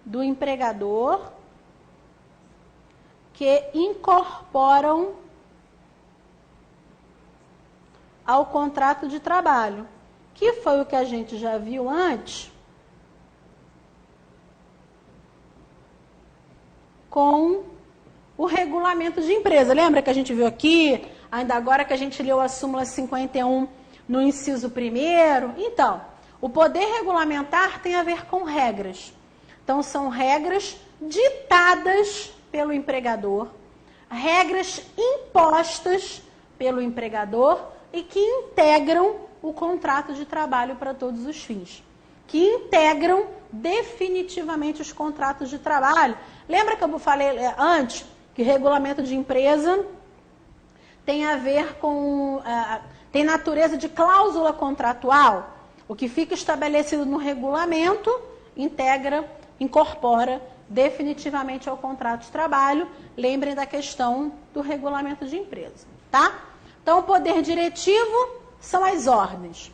do empregador que incorporam ao contrato de trabalho, que foi o que a gente já viu antes com o regulamento de empresa. Lembra que a gente viu aqui, ainda agora que a gente leu a súmula 51 no inciso 1º? Então, o poder regulamentar tem a ver com regras. Então, são regras ditadas pelo empregador, regras impostas pelo empregador e que integram o contrato de trabalho para todos os fins, que integram definitivamente os contratos de trabalho. Lembra que eu falei antes que regulamento de empresa tem a ver com, tem natureza de cláusula contratual? O que fica estabelecido no regulamento incorpora definitivamente ao contrato de trabalho. Lembrem da questão do regulamento de empresa, tá? Então, o poder diretivo são as ordens.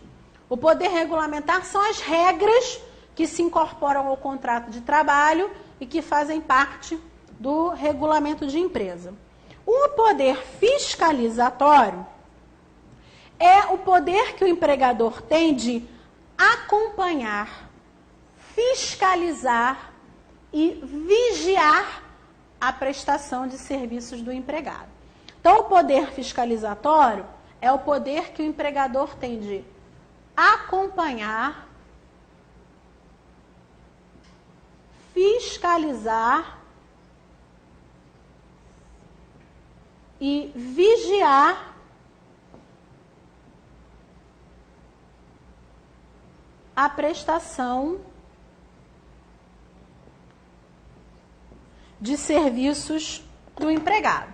O poder regulamentar são as regras que se incorporam ao contrato de trabalho e que fazem parte do regulamento de empresa. O poder fiscalizatório é o poder que o empregador tem de acompanhar, fiscalizar e vigiar a prestação de serviços do empregado. Então, o poder fiscalizatório é o poder que o empregador tem de acompanhar, fiscalizar e vigiar a prestação de serviços do empregado.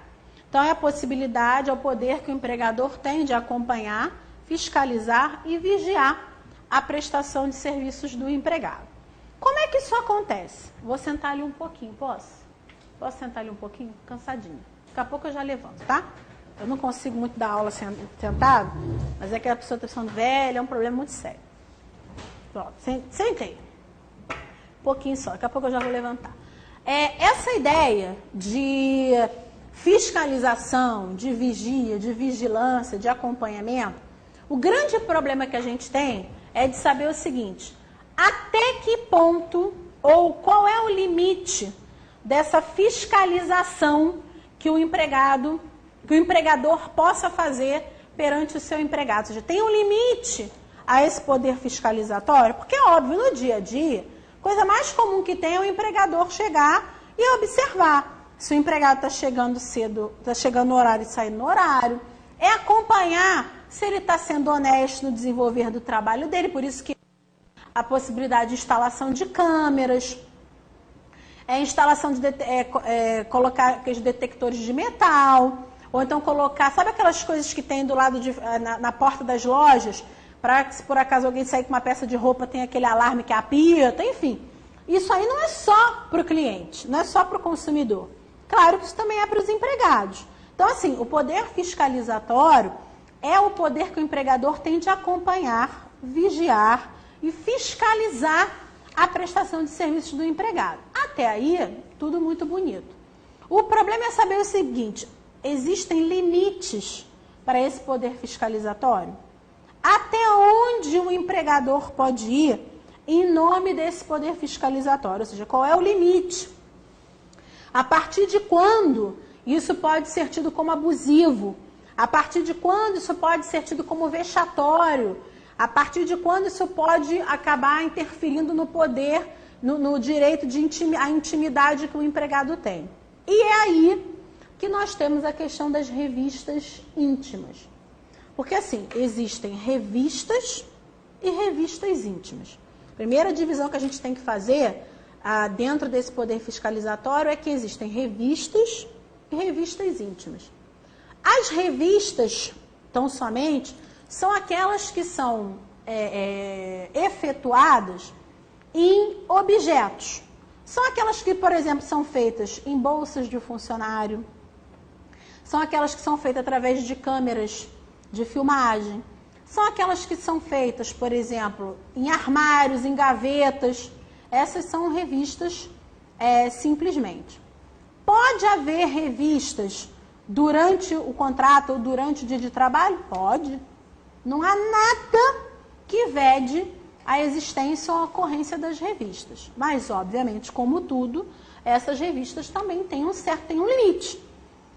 Então, é a possibilidade, é o poder que o empregador tem de acompanhar, fiscalizar e vigiar a prestação de serviços do empregado. Como é que isso acontece? Vou sentar ali um pouquinho, posso? Posso sentar ali um pouquinho? Cansadinha. Daqui a pouco eu já levanto, tá? Eu não consigo muito dar aula sentado, mas é que a pessoa está ficando velha, é um problema muito sério. Pronto, sentei. Um pouquinho só, daqui a pouco eu já vou levantar. Essa ideia de fiscalização, de vigia, de vigilância, de acompanhamento, o grande problema que a gente tem é de saber o seguinte: até que ponto ou qual é o limite dessa fiscalização que o empregador possa fazer perante o seu empregado. Ou seja, tem um limite a esse poder fiscalizatório? Porque é óbvio, no dia a dia, coisa mais comum que tem é o empregador chegar e observar se o empregado está chegando cedo, está chegando no horário e saindo no horário. É acompanhar se ele está sendo honesto no desenvolver do trabalho dele, por isso que a possibilidade de instalação de câmeras. instalação de colocar aqueles detectores de metal, ou então colocar, sabe aquelas coisas que tem do lado na porta das lojas, para que se por acaso alguém sair com uma peça de roupa, tem aquele alarme que apita, enfim. Isso aí não é só para o cliente, não é só para o consumidor. Claro que isso também é para os empregados. Então, assim, o poder fiscalizatório é o poder que o empregador tem de acompanhar, vigiar e fiscalizar a prestação de serviços do empregado. Até aí, tudo muito bonito. O problema é saber o seguinte, existem limites para esse poder fiscalizatório? Até onde o empregador pode ir em nome desse poder fiscalizatório? Ou seja, qual é o limite? A partir de quando isso pode ser tido como abusivo? A partir de quando isso pode ser tido como vexatório? A partir de quando isso pode acabar interferindo no poder, no direito à intimidade que o empregado tem? E é aí que nós temos a questão das revistas íntimas. Porque, assim, existem revistas e revistas íntimas. A primeira divisão que a gente tem que fazer dentro desse poder fiscalizatório é que existem revistas e revistas íntimas. As revistas, tão somente, são aquelas que são efetuadas em objetos. São aquelas que, por exemplo, são feitas em bolsas de funcionário, são aquelas que são feitas através de câmeras de filmagem, são aquelas que são feitas, por exemplo, em armários, em gavetas. Essas são revistas simplesmente. Pode haver revistas durante o contrato ou durante o dia de trabalho? Pode. Não há nada que vede a existência ou a ocorrência das revistas. Mas, obviamente, como tudo, essas revistas também têm um limite.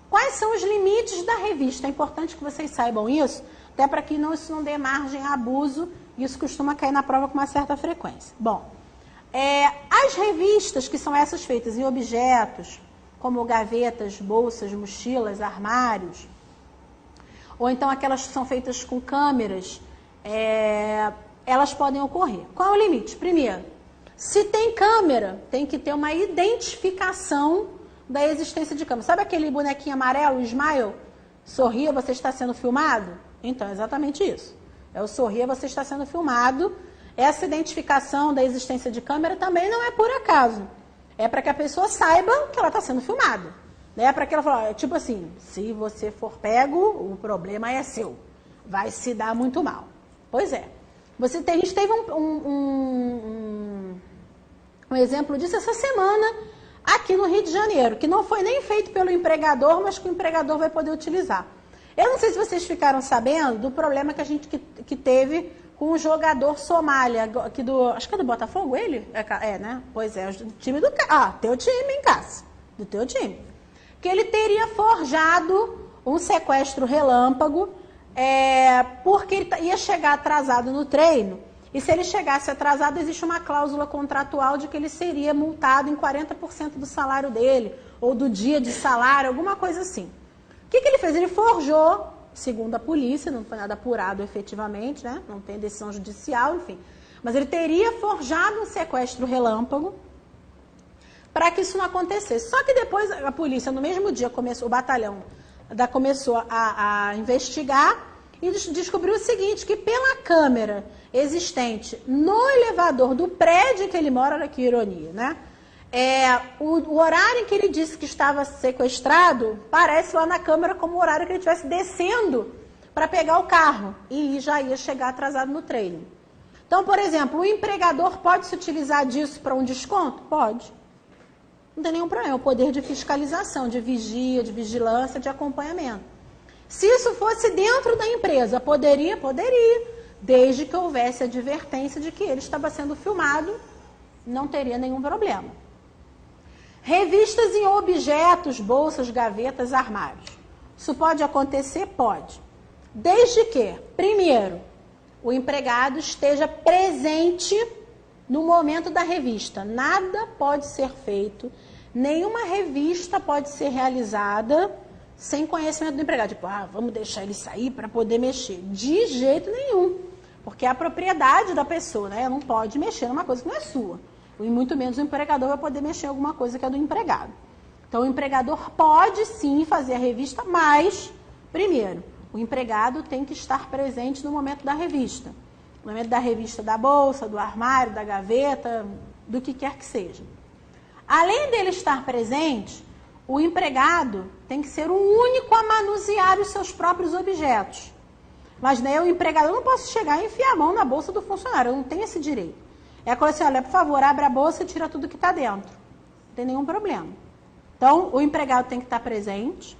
Quais são os limites da revista? É importante que vocês saibam isso, até para que isso não dê margem a abuso, e isso costuma cair na prova com uma certa frequência. Bom, as revistas, que são essas feitas em objetos, como gavetas, bolsas, mochilas, armários, ou então aquelas que são feitas com câmeras, elas podem ocorrer. Qual é o limite? Primeiro, se tem câmera, tem que ter uma identificação da existência de câmera. Sabe aquele bonequinho amarelo, o smile? Sorria, você está sendo filmado? Então, é exatamente isso. É o sorria, você está sendo filmado. Essa identificação da existência de câmera também não é por acaso. É para que a pessoa saiba que ela está sendo filmada. É para que ela fale, tipo assim, se você for pego, o problema é seu. Vai se dar muito mal. Pois é. A gente teve um exemplo disso essa semana, aqui no Rio de Janeiro, que não foi nem feito pelo empregador, mas que o empregador vai poder utilizar. Eu não sei se vocês ficaram sabendo do problema que a gente que teve com o jogador Somália, aqui acho que é do Botafogo, ele? Né? Pois é, o time teu time, em casa, do teu time. Que ele teria forjado um sequestro relâmpago, porque ele ia chegar atrasado no treino. E se ele chegasse atrasado, existe uma cláusula contratual de que ele seria multado em 40% do salário dele, ou do dia de salário, alguma coisa assim. O que ele fez? Ele forjou, segundo a polícia, não foi nada apurado efetivamente, né? Não tem decisão judicial, enfim. Mas ele teria forjado um sequestro relâmpago para que isso não acontecesse. Só que depois a polícia, no mesmo dia, o batalhão começou a investigar e descobriu o seguinte, que pela câmera existente no elevador do prédio que ele mora, olha que ironia, né? O horário em que ele disse que estava sequestrado parece lá na câmera como o horário que ele estivesse descendo para pegar o carro e já ia chegar atrasado no treino. Então, por exemplo, o empregador pode se utilizar disso para um desconto? Pode. Não tem nenhum problema, é o poder de fiscalização, de vigia, de vigilância, de acompanhamento. Se isso fosse dentro da empresa, poderia, desde que houvesse advertência de que ele estava sendo filmado, não teria nenhum problema. Revistas em objetos, bolsas, gavetas, armários. Isso pode acontecer? Pode. Desde que, primeiro, o empregado esteja presente no momento da revista. Nada pode ser feito, nenhuma revista pode ser realizada sem conhecimento do empregado. Tipo, vamos deixar ele sair para poder mexer. De jeito nenhum. Porque é a propriedade da pessoa, né? Ela não pode mexer numa coisa que não é sua. E muito menos o empregador vai poder mexer em alguma coisa que é do empregado. Então, o empregador pode sim fazer a revista, mas, primeiro, o empregado tem que estar presente no momento da revista. No momento da revista da bolsa, do armário, da gaveta, do que quer que seja. Além dele estar presente, o empregado tem que ser o único a manusear os seus próprios objetos. Mas né, o empregador não posso chegar e enfiar a mão na bolsa do funcionário, eu não tenho esse direito. É coisa assim, olha, por favor, abre a bolsa e tira tudo que está dentro. Não tem nenhum problema. Então, o empregado tem que estar presente.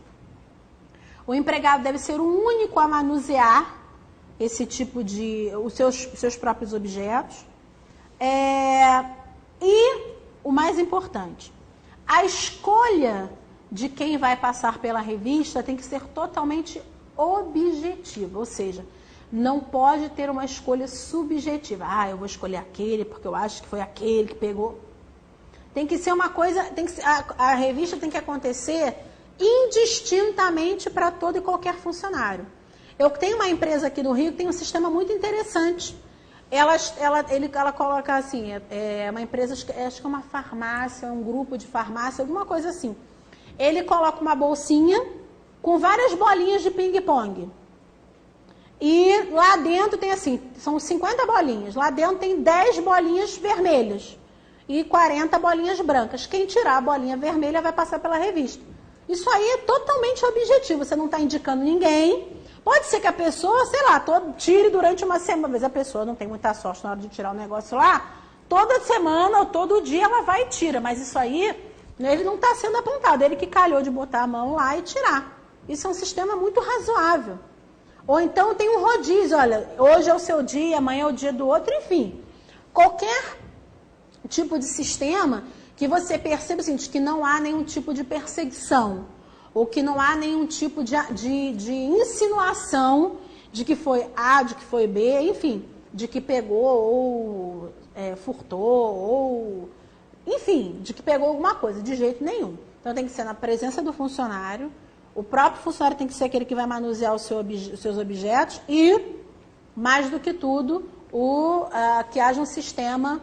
O empregado deve ser o único a manusear esse tipo de... os seus próprios objetos. E o mais importante, a escolha de quem vai passar pela revista tem que ser totalmente objetiva, ou seja, não pode ter uma escolha subjetiva. Ah, eu vou escolher aquele porque eu acho que foi aquele que pegou. Tem que ser uma coisa, a revista tem que acontecer indistintamente para todo e qualquer funcionário. Eu tenho uma empresa aqui no Rio que tem um sistema muito interessante. Ela coloca assim, uma empresa, acho que é uma farmácia, um grupo de farmácia, alguma coisa assim. Ele coloca uma bolsinha com várias bolinhas de ping-pong. E lá dentro tem assim, são 50 bolinhas. Lá dentro tem 10 bolinhas vermelhas e 40 bolinhas brancas. Quem tirar a bolinha vermelha vai passar pela revista. Isso aí é totalmente objetivo, você não está indicando ninguém. Pode ser que a pessoa, sei lá, tire durante uma semana. Às vezes a pessoa não tem muita sorte na hora de tirar o negócio lá. Toda semana ou todo dia ela vai e tira. Mas isso aí, ele não está sendo apontado. Ele que calhou de botar a mão lá e tirar. Isso é um sistema muito razoável. Ou então tem um rodízio, olha, hoje é o seu dia, amanhã é o dia do outro, enfim. Qualquer tipo de sistema que você perceba assim, que não há nenhum tipo de perseguição, ou que não há nenhum tipo de insinuação de que foi A, de que foi B, enfim, de que pegou ou furtou, ou enfim, de que pegou alguma coisa, de jeito nenhum. Então tem que ser na presença do funcionário, o próprio funcionário tem que ser aquele que vai manusear os seus objetos e, mais do que tudo, que haja um sistema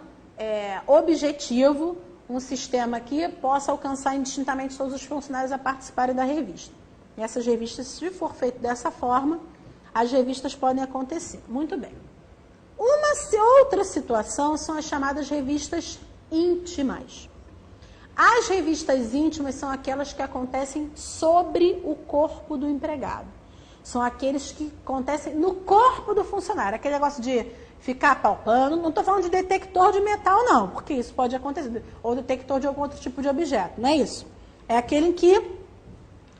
objetivo, um sistema que possa alcançar indistintamente todos os funcionários a participarem da revista. E essas revistas, se for feito dessa forma, as revistas podem acontecer. Muito bem. Uma outra situação são as chamadas revistas íntimas. As revistas íntimas são aquelas que acontecem sobre o corpo do empregado. São aqueles que acontecem no corpo do funcionário. Aquele negócio de ficar palpando, não estou falando de detector de metal não, porque isso pode acontecer. Ou detector de algum outro tipo de objeto, não é isso. É aquele em que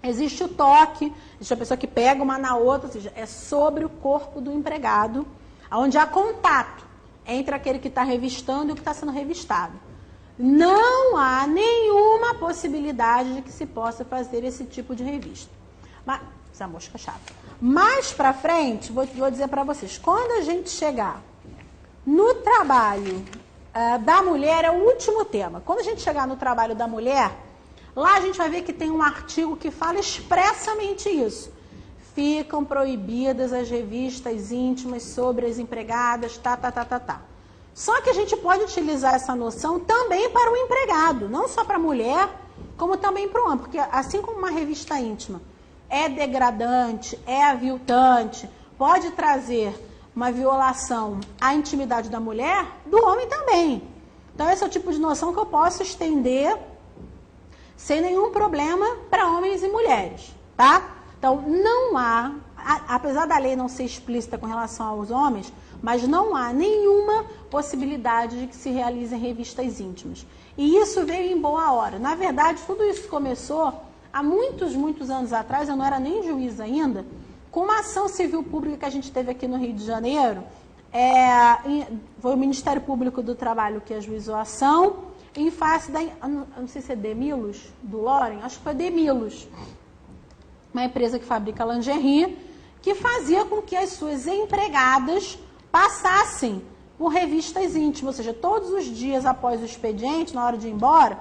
existe o toque, existe a pessoa que pega uma na outra, ou seja, é sobre o corpo do empregado, onde há contato entre aquele que está revistando e o que está sendo revistado. Não há nenhuma possibilidade de que se possa fazer esse tipo de revista. Mas, essa mosca chata. Mais para frente, vou dizer para vocês, quando a gente chegar no trabalho da mulher, é o último tema. Quando a gente chegar no trabalho da mulher, lá a gente vai ver que tem um artigo que fala expressamente isso. Ficam proibidas as revistas íntimas sobre as empregadas, tá. Só que a gente pode utilizar essa noção também para o empregado, não só para a mulher, como também para o homem, porque assim como uma revista íntima é degradante, é aviltante, pode trazer uma violação à intimidade da mulher, do homem também. Então esse é o tipo de noção que eu posso estender sem nenhum problema para homens e mulheres, tá? Então não há, apesar da lei não ser explícita com relação aos homens, mas não há nenhuma possibilidade de que se realizem revistas íntimas. E isso veio em boa hora. Na verdade, tudo isso começou há muitos anos atrás, eu não era nem juiz ainda, com uma ação civil pública que a gente teve aqui no Rio de Janeiro. Foi o Ministério Público do Trabalho que ajuizou a ação, em face da, não sei se é Demilos, do Loren, acho que foi Demilos, uma empresa que fabrica lingerie, que fazia com que as suas empregadas passassem por revistas íntimas, ou seja, todos os dias após o expediente, na hora de ir embora,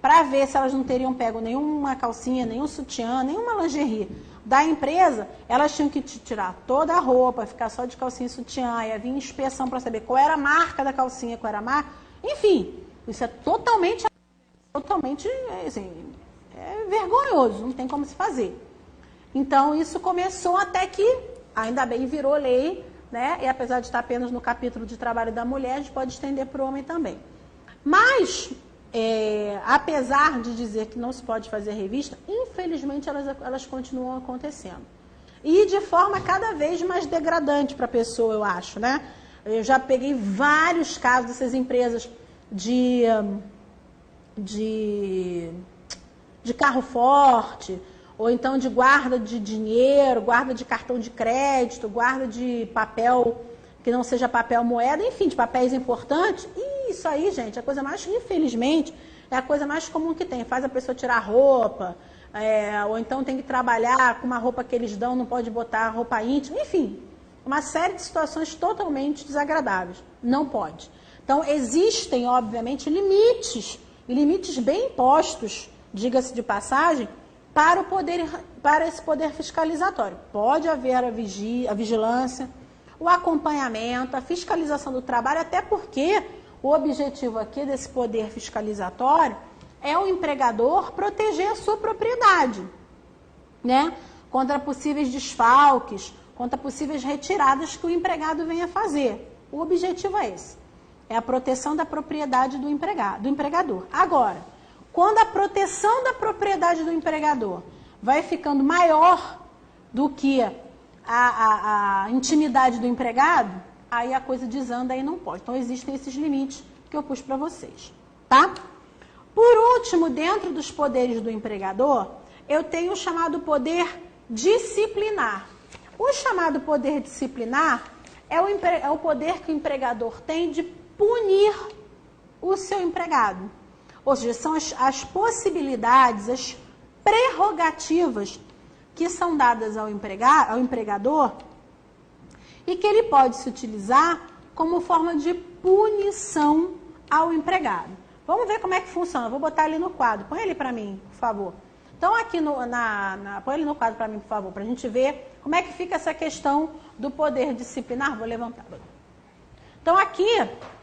para ver se elas não teriam pego nenhuma calcinha, nenhum sutiã, nenhuma lingerie da empresa, elas tinham que tirar toda a roupa, ficar só de calcinha e sutiã, e havia inspeção para saber qual era a marca da calcinha, qual era a marca, enfim, Isso é totalmente assim, vergonhoso, não tem como se fazer. Então, isso começou até que, ainda bem, virou lei, né? E apesar de estar apenas no capítulo de trabalho da mulher, a gente pode estender para o homem também. Mas, apesar de dizer que não se pode fazer revista, infelizmente elas continuam acontecendo. E de forma cada vez mais degradante para a pessoa, eu acho, né? Eu já peguei vários casos dessas empresas de carro forte, ou então de guarda de dinheiro, guarda de cartão de crédito, guarda de papel que não seja papel moeda, enfim, de papéis importantes. E isso aí, gente, a coisa mais, infelizmente, é a coisa mais comum que tem. Faz a pessoa tirar a roupa, ou então tem que trabalhar com uma roupa que eles dão, não pode botar roupa íntima, enfim, uma série de situações totalmente desagradáveis. Não pode. Então, existem, obviamente, limites, e limites bem impostos, diga-se de passagem, para esse poder fiscalizatório. Pode haver a vigilância, o acompanhamento, a fiscalização do trabalho, até porque o objetivo aqui desse poder fiscalizatório é o empregador proteger a sua propriedade, né? Contra possíveis desfalques, contra possíveis retiradas que o empregado venha fazer. O objetivo é esse, é a proteção da propriedade do empregador. Agora, quando a proteção da propriedade do empregador vai ficando maior do que a intimidade do empregado, aí a coisa desanda e não pode. Então, existem esses limites que eu pus para vocês, tá? Por último, dentro dos poderes do empregador, eu tenho o chamado poder disciplinar. O chamado poder disciplinar é o poder que o empregador tem de punir o seu empregado. Ou seja, são as possibilidades, as prerrogativas que são dadas ao empregador e que ele pode se utilizar como forma de punição ao empregado. Vamos ver como é que funciona. Vou botar ali no quadro. Põe ele para mim, por favor. Então, aqui põe ele no quadro para mim, por favor, para a gente ver como é que fica essa questão do poder disciplinar. Vou levantar. Então, aqui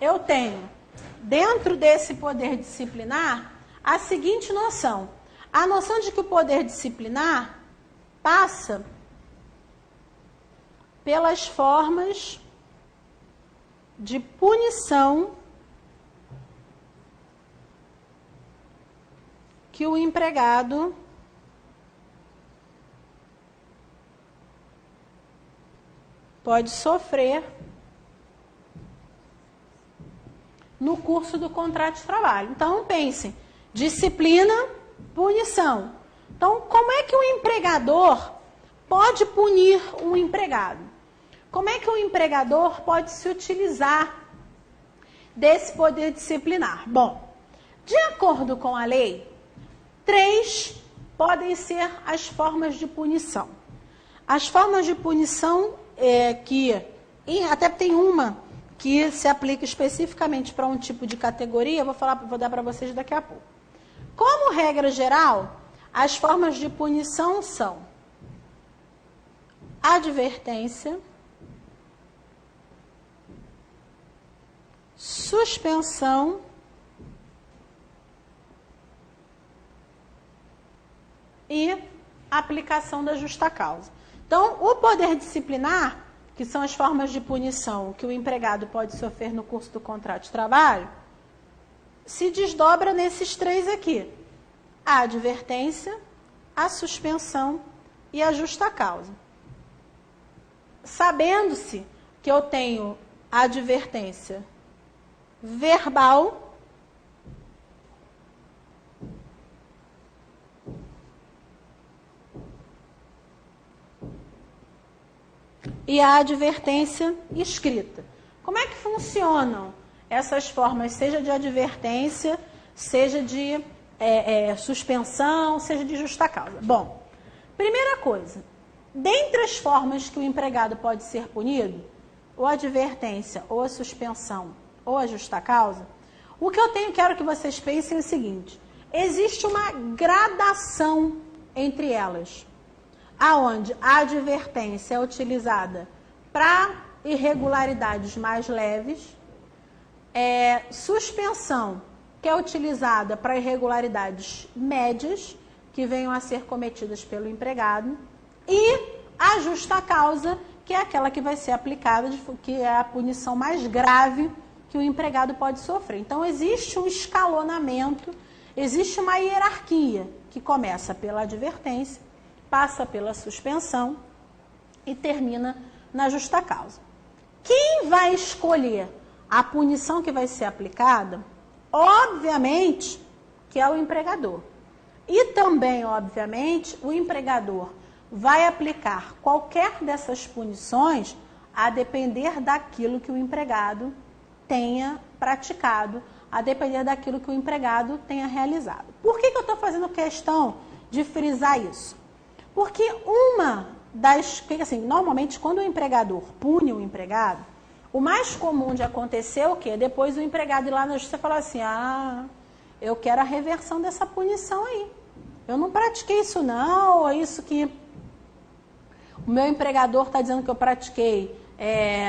eu tenho, dentro desse poder disciplinar, a seguinte noção. A noção de que o poder disciplinar passa pelas formas de punição que o empregado pode sofrer no curso do contrato de trabalho. Então, pensem, disciplina, punição. Então, como é que o empregador pode punir um empregado? Como é que o empregador pode se utilizar desse poder disciplinar? Bom, de acordo com a lei, 3 podem ser as formas de punição. As formas de punição até tem uma que se aplica especificamente para um tipo de categoria, vou dar para vocês daqui a pouco. Como regra geral, as formas de punição são advertência, suspensão e aplicação da justa causa. Então, o poder disciplinar, que são as formas de punição que o empregado pode sofrer no curso do contrato de trabalho, se desdobra nesses 3 aqui: a advertência, a suspensão e a justa causa. Sabendo-se que eu tenho a advertência verbal, e a advertência escrita. Como é que funcionam essas formas, seja de advertência, seja de suspensão, seja de justa causa? Bom, primeira coisa, dentre as formas que o empregado pode ser punido, ou a advertência, ou a suspensão, ou a justa causa, o que eu quero que vocês pensem é o seguinte: existe uma gradação entre elas, aonde a advertência é utilizada para irregularidades mais leves, suspensão, que é utilizada para irregularidades médias, que venham a ser cometidas pelo empregado, e a justa causa, que é aquela que vai ser aplicada, que é a punição mais grave que o empregado pode sofrer. Então, existe um escalonamento, existe uma hierarquia, que começa pela advertência, passa pela suspensão e termina na justa causa. Quem vai escolher a punição que vai ser aplicada, obviamente, que é o empregador. E também, obviamente, o empregador vai aplicar qualquer dessas punições a depender daquilo que o empregado tenha praticado, a depender daquilo que o empregado tenha realizado. Por que eu estou fazendo questão de frisar isso? Porque normalmente, quando o empregador pune o empregado, o mais comum de acontecer é o quê? Depois o empregado ir lá na justiça e falar assim, eu quero a reversão dessa punição aí. Eu não pratiquei isso não, ou isso que o meu empregador está dizendo que eu pratiquei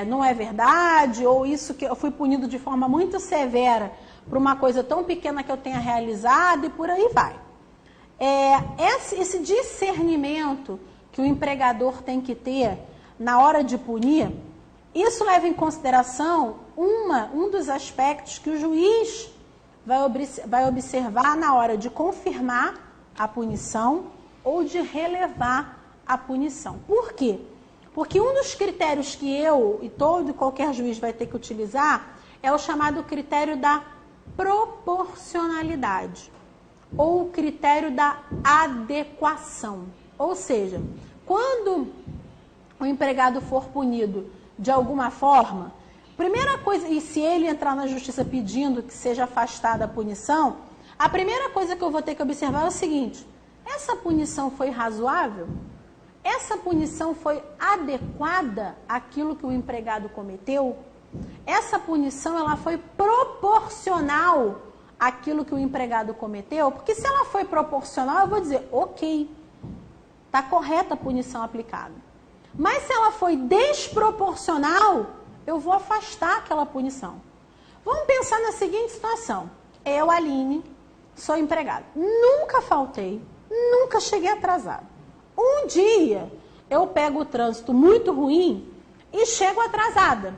não é verdade, ou isso que eu fui punido de forma muito severa por uma coisa tão pequena que eu tenha realizado, e por aí vai. Esse discernimento que o empregador tem que ter na hora de punir, isso leva em consideração um dos aspectos que o juiz vai observar na hora de confirmar a punição ou de relevar a punição. Por quê? Porque um dos critérios que eu e qualquer juiz vai ter que utilizar é o chamado critério da proporcionalidade ou o critério da adequação. Ou seja, quando o empregado for punido de alguma forma, primeira coisa, e se ele entrar na justiça pedindo que seja afastada a punição, a primeira coisa que eu vou ter que observar é o seguinte: essa punição foi razoável? Essa punição foi adequada àquilo que o empregado cometeu? Essa punição ela foi proporcional àquilo que o empregado cometeu? Porque se ela foi proporcional, eu vou dizer, ok, está correta a punição aplicada. Mas se ela foi desproporcional, eu vou afastar aquela punição. Vamos pensar na seguinte situação. Eu, Aline, sou empregada. Nunca faltei, nunca cheguei atrasado. Um dia, eu pego o trânsito muito ruim e chego atrasada.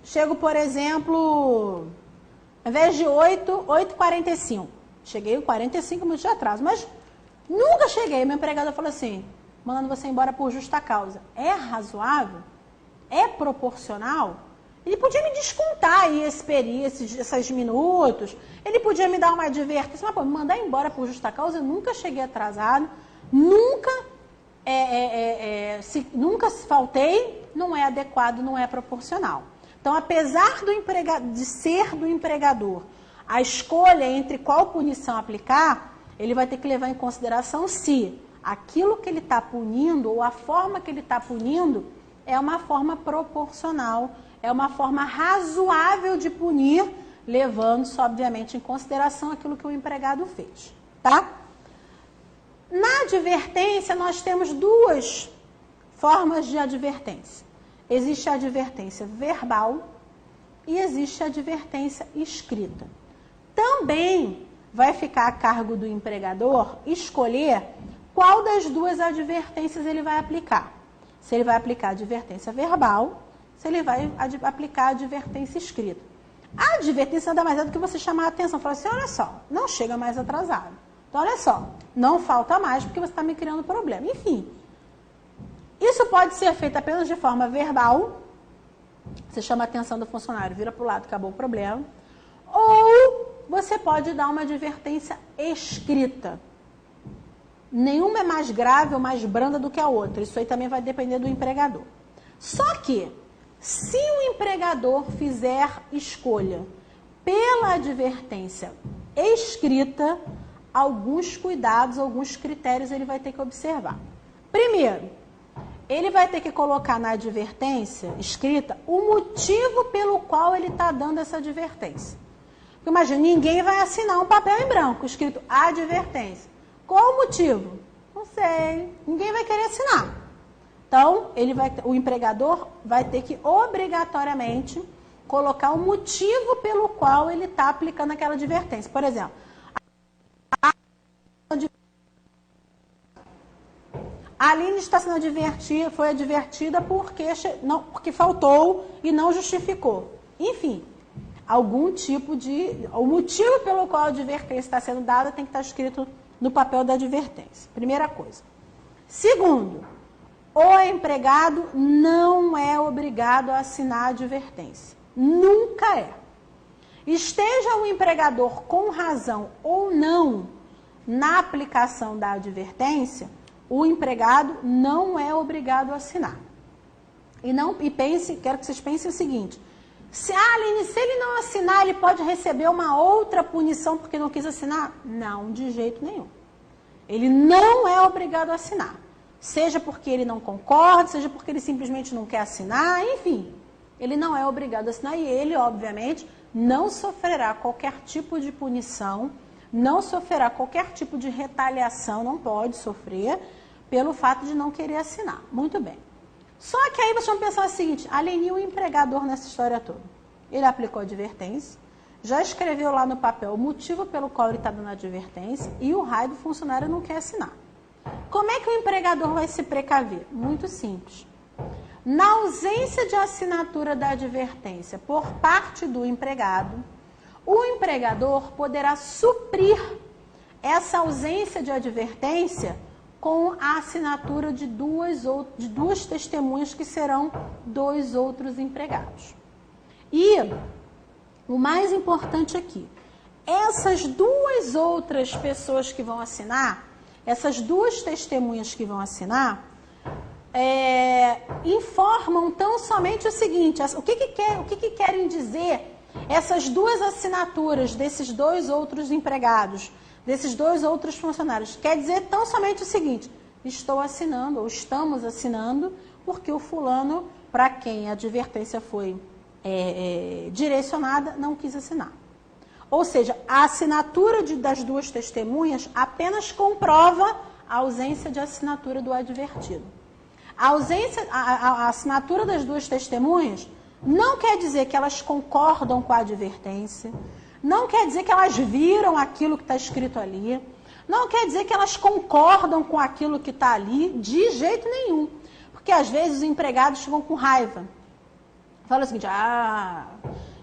Chego, por exemplo, ao invés de 8h45. Cheguei 45 minutos de atraso, mas nunca cheguei. Meu empregador falou assim, mandando você embora por justa causa. É razoável? É proporcional? Ele podia me descontar aí esses minutos, ele podia me dar uma advertência, mas me mandar embora por justa causa, eu nunca cheguei atrasado, nunca faltei, não é adequado, não é proporcional. Então, apesar de ser do empregador a escolha entre qual punição aplicar, ele vai ter que levar em consideração se aquilo que ele está punindo, ou a forma que ele está punindo, é uma forma proporcional, é uma forma razoável de punir, levando-se, obviamente, em consideração aquilo que o empregado fez, tá? Na advertência, nós temos duas formas de advertência. Existe a advertência verbal e existe a advertência escrita. Também vai ficar a cargo do empregador escolher qual das duas advertências ele vai aplicar. Se ele vai aplicar a advertência verbal, se ele vai aplicar a advertência escrita. A advertência nada mais é do que você chamar a atenção, falar assim, olha só, não chega mais atrasado. Então, olha só, não falta mais porque você está me criando problema. Enfim, isso pode ser feito apenas de forma verbal, você chama a atenção do funcionário, vira para o lado, acabou o problema. Ou você pode dar uma advertência escrita. Nenhuma é mais grave ou mais branda do que a outra. Isso aí também vai depender do empregador. Só que, se o empregador fizer escolha pela advertência escrita, alguns cuidados, alguns critérios ele vai ter que observar. Primeiro, ele vai ter que colocar na advertência escrita o motivo pelo qual ele está dando essa advertência. Porque imagina, ninguém vai assinar um papel em branco escrito advertência. Qual o motivo? Não sei. Ninguém vai querer assinar. Então, o empregador vai ter que obrigatoriamente colocar o motivo pelo qual ele está aplicando aquela advertência. Por exemplo, a Aline está sendo advertida, foi advertida porque faltou e não justificou. Enfim, algum tipo de... O motivo pelo qual a advertência está sendo dada tem que estar escrito no papel da advertência. Primeira coisa. Segundo, o empregado não é obrigado a assinar a advertência. Nunca é. Esteja o empregador com razão ou não na aplicação da advertência, o empregado não é obrigado a assinar. Quero que vocês pensem o seguinte: Aline, se ele não assinar, ele pode receber uma outra punição porque não quis assinar? Não, de jeito nenhum. Ele não é obrigado a assinar. Seja porque ele não concorda, seja porque ele simplesmente não quer assinar, enfim. Ele não é obrigado a assinar e ele, obviamente, não sofrerá qualquer tipo de punição, não sofrerá qualquer tipo de retaliação, não pode sofrer pelo fato de não querer assinar. Muito bem. Só que aí vocês vão pensar o seguinte: Aline, o empregador nessa história toda, ele aplicou a advertência, já escreveu lá no papel o motivo pelo qual ele está dando a advertência e o raio do funcionário não quer assinar. Como é que o empregador vai se precaver? Muito simples. Na ausência de assinatura da advertência por parte do empregado, o empregador poderá suprir essa ausência de advertência com a assinatura de duas testemunhas que serão 2 outros empregados. E o mais importante aqui, essas 2 outras pessoas que vão assinar, essas 2 testemunhas que vão assinar, informam tão somente o seguinte: o que querem dizer essas 2 assinaturas desses 2 outros empregados, desses 2 outros funcionários? Quer dizer tão somente o seguinte: estou assinando ou estamos assinando porque o fulano, para quem a advertência foi direcionada, não quis assinar. Ou seja, a assinatura das 2 testemunhas apenas comprova a ausência de assinatura do advertido. A assinatura das 2 testemunhas não quer dizer que elas concordam com a advertência, não quer dizer que elas viram aquilo que está escrito ali, não quer dizer que elas concordam com aquilo que está ali, de jeito nenhum. Porque às vezes os empregados ficam com raiva. Falam o seguinte: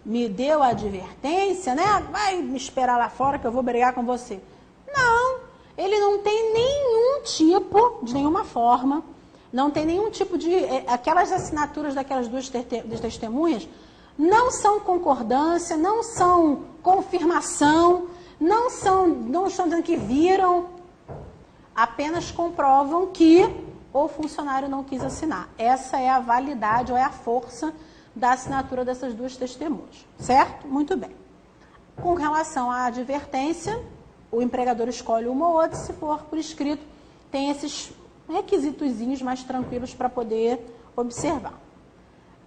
me deu a advertência, né? Vai me esperar lá fora que eu vou brigar com você. Não, ele não tem nenhum tipo, de nenhuma forma, não tem nenhum tipo de... Aquelas assinaturas daquelas 2 testemunhas não são concordância, não são confirmação, não estão dizendo que viram, apenas comprovam que o funcionário não quis assinar. Essa é a validade ou é a força da assinatura dessas 2 testemunhas, certo? Muito bem. Com relação à advertência, o empregador escolhe uma ou outra, se for por escrito, tem esses requisitozinhos mais tranquilos para poder observar.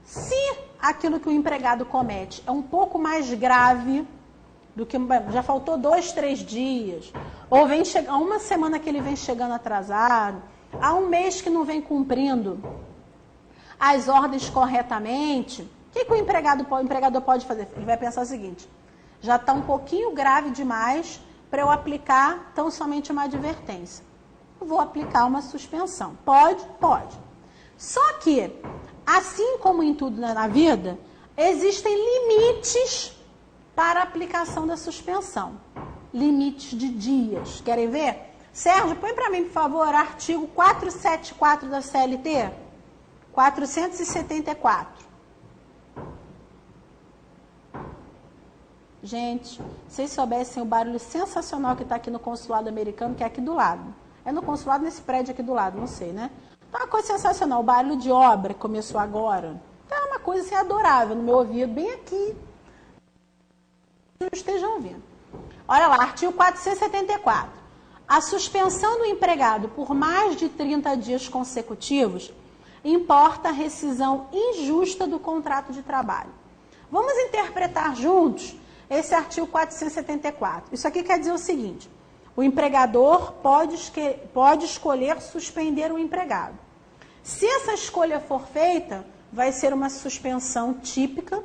Se aquilo que o empregado comete é um pouco mais grave do que já faltou 2, 3 dias, ou há uma semana que ele vem chegando atrasado, há um mês que não vem cumprindo as ordens corretamente, o que o empregador pode fazer? Ele vai pensar o seguinte: já está um pouquinho grave demais para eu aplicar tão somente uma advertência. Vou aplicar uma suspensão. Pode? Pode. Só que, assim como em tudo na vida, existem limites para a aplicação da suspensão. Limites de dias. Querem ver? Sérgio, põe para mim, por favor, artigo 474 da CLT. 474. Gente, vocês soubessem o barulho sensacional que está aqui no consulado americano, que é aqui do lado. É no consulado, nesse prédio aqui do lado, não sei, né? Então, uma coisa sensacional. O barulho de obra que começou agora. Então, é uma coisa assim, adorável no meu ouvido, bem aqui. Estejam ouvindo. Olha lá, artigo 474. A suspensão do empregado por mais de 30 dias consecutivos importa a rescisão injusta do contrato de trabalho. Vamos interpretar juntos esse artigo 474. Isso aqui quer dizer o seguinte: o empregador pode escolher suspender o empregado. Se essa escolha for feita, vai ser uma suspensão típica,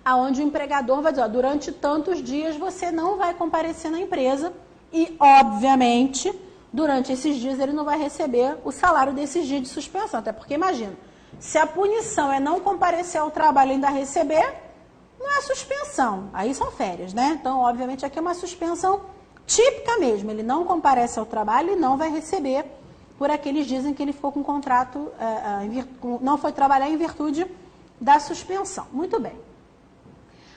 aonde o empregador vai dizer, ó, durante tantos dias você não vai comparecer na empresa e, obviamente, durante esses dias ele não vai receber o salário desses dias de suspensão. Até porque, imagina, se a punição é não comparecer ao trabalho e ainda receber, não é suspensão, aí são férias, né? Então, obviamente, aqui é uma suspensão típica mesmo. Ele não comparece ao trabalho e não vai receber por aqueles dias em que ele ficou com contrato, não foi trabalhar em virtude da suspensão. Muito bem.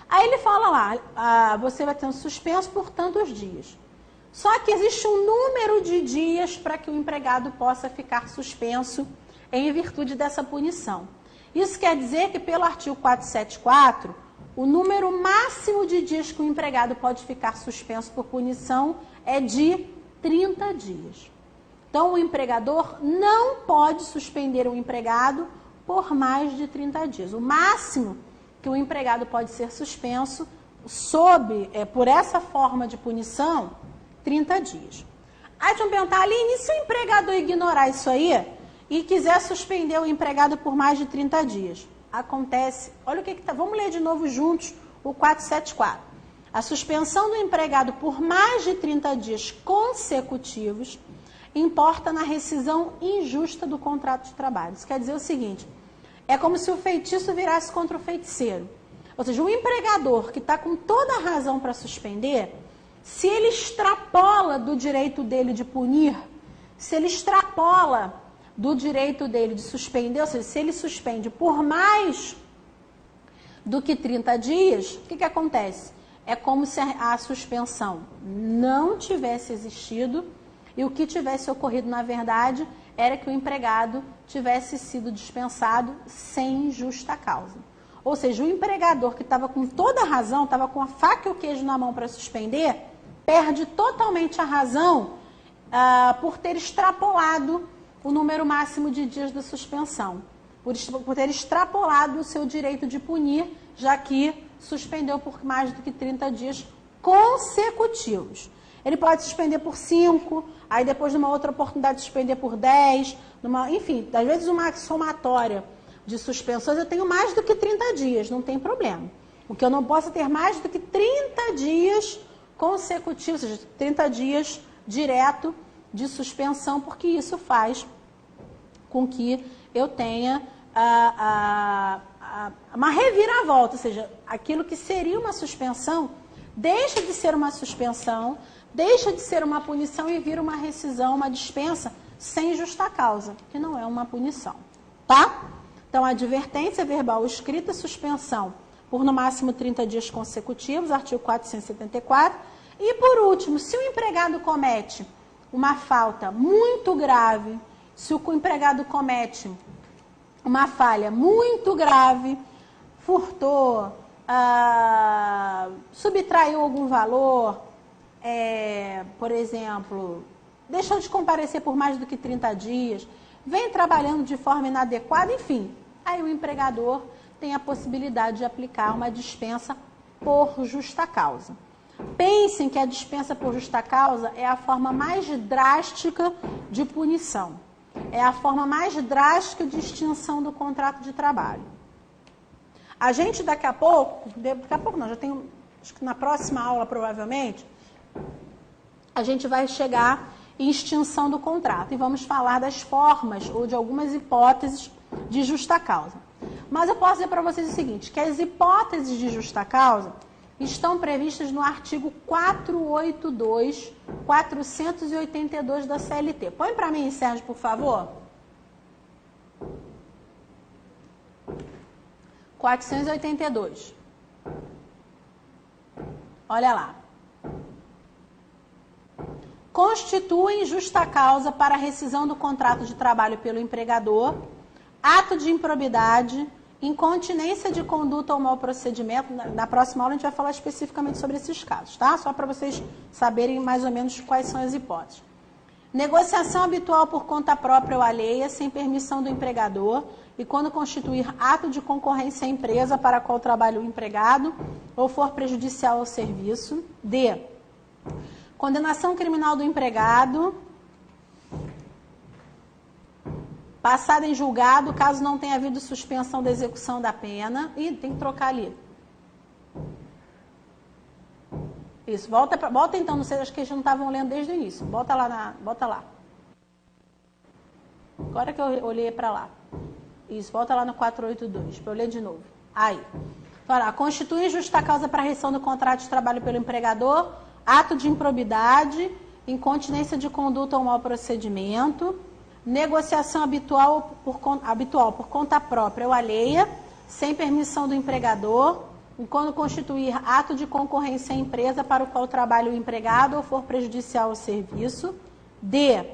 Aí ele fala lá, você vai ter um suspenso por tantos dias. Só que existe um número de dias para que o empregado possa ficar suspenso em virtude dessa punição. Isso quer dizer que pelo artigo 474, o número máximo de dias que o empregado pode ficar suspenso por punição é de 30 dias. Então, o empregador não pode suspender o empregado por mais de 30 dias. O máximo que o empregado pode ser suspenso por essa forma de punição, 30 dias. Aí vamos perguntar, Aline, e se o empregador ignorar isso aí e quiser suspender o empregado por mais de 30 dias? Acontece, olha o que está, vamos ler de novo juntos o 474. A suspensão do empregado por mais de 30 dias consecutivos importa na rescisão injusta do contrato de trabalho. Isso quer dizer o seguinte, é como se o feitiço virasse contra o feiticeiro. Ou seja, o empregador que está com toda a razão para suspender, se ele extrapola do direito dele de punir, se ele extrapola do direito dele de suspender, ou seja, se ele suspende por mais do que 30 dias, o que acontece? É como se a suspensão não tivesse existido e o que tivesse ocorrido, na verdade, era que o empregado tivesse sido dispensado sem justa causa. Ou seja, o empregador que estava com toda a razão, estava com a faca e o queijo na mão para suspender, perde totalmente a razão por ter extrapolado o número máximo de dias da suspensão, por ter extrapolado o seu direito de punir, já que suspendeu por mais do que 30 dias consecutivos. Ele pode suspender por 5, aí depois numa outra oportunidade suspender por 10, enfim, às vezes uma somatória de suspensões eu tenho mais do que 30 dias, não tem problema. O que eu não posso é ter mais do que 30 dias consecutivos, ou seja, 30 dias direto de suspensão, porque isso faz com que eu tenha uma reviravolta, ou seja, aquilo que seria uma suspensão deixa de ser uma suspensão, deixa de ser uma punição e vira uma rescisão, uma dispensa sem justa causa, que não é uma punição, tá? Então, a advertência verbal escrita, suspensão por no máximo 30 dias consecutivos, artigo 474. E por último, se o empregado comete uma falta muito grave, se o empregado comete uma falha muito grave, furtou, subtraiu algum valor, por exemplo, deixou de comparecer por mais do que 30 dias, vem trabalhando de forma inadequada, enfim, aí o empregador tem a possibilidade de aplicar uma dispensa por justa causa. Pensem que a dispensa por justa causa é a forma mais drástica de punição. É a forma mais drástica de extinção do contrato de trabalho. A gente daqui a pouco não, já tenho, acho que na próxima aula provavelmente, a gente vai chegar em extinção do contrato e vamos falar das formas ou de algumas hipóteses de justa causa. Mas eu posso dizer para vocês o seguinte, que as hipóteses de justa causa estão previstas no artigo 482, 482 da CLT. Põe para mim, Sérgio, por favor. 482. Olha lá. Constituem justa causa para a rescisão do contrato de trabalho pelo empregador, ato de improbidade, incontinência de conduta ou mau procedimento. Na próxima aula a gente vai falar especificamente sobre esses casos, tá? Só para vocês saberem mais ou menos quais são as hipóteses. Negociação habitual por conta própria ou alheia, sem permissão do empregador, e quando constituir ato de concorrência à empresa para a qual trabalha o empregado ou for prejudicial ao serviço. D. Condenação criminal do empregado, passada em julgado, caso não tenha havido suspensão da execução da pena. Ih, tem que trocar ali. Isso, volta então, não sei, acho que eles não estavam lendo desde o início. Bota lá. Agora que eu olhei para lá. Isso, volta lá no 482, para eu ler de novo. Aí. Então, lá, constitui justa causa para rescisão do contrato de trabalho pelo empregador, ato de improbidade, incontinência de conduta ou mau procedimento, negociação habitual por conta própria ou alheia, sem permissão do empregador, quando constituir ato de concorrência à empresa para o qual trabalha o empregado ou for prejudicial ao serviço. D.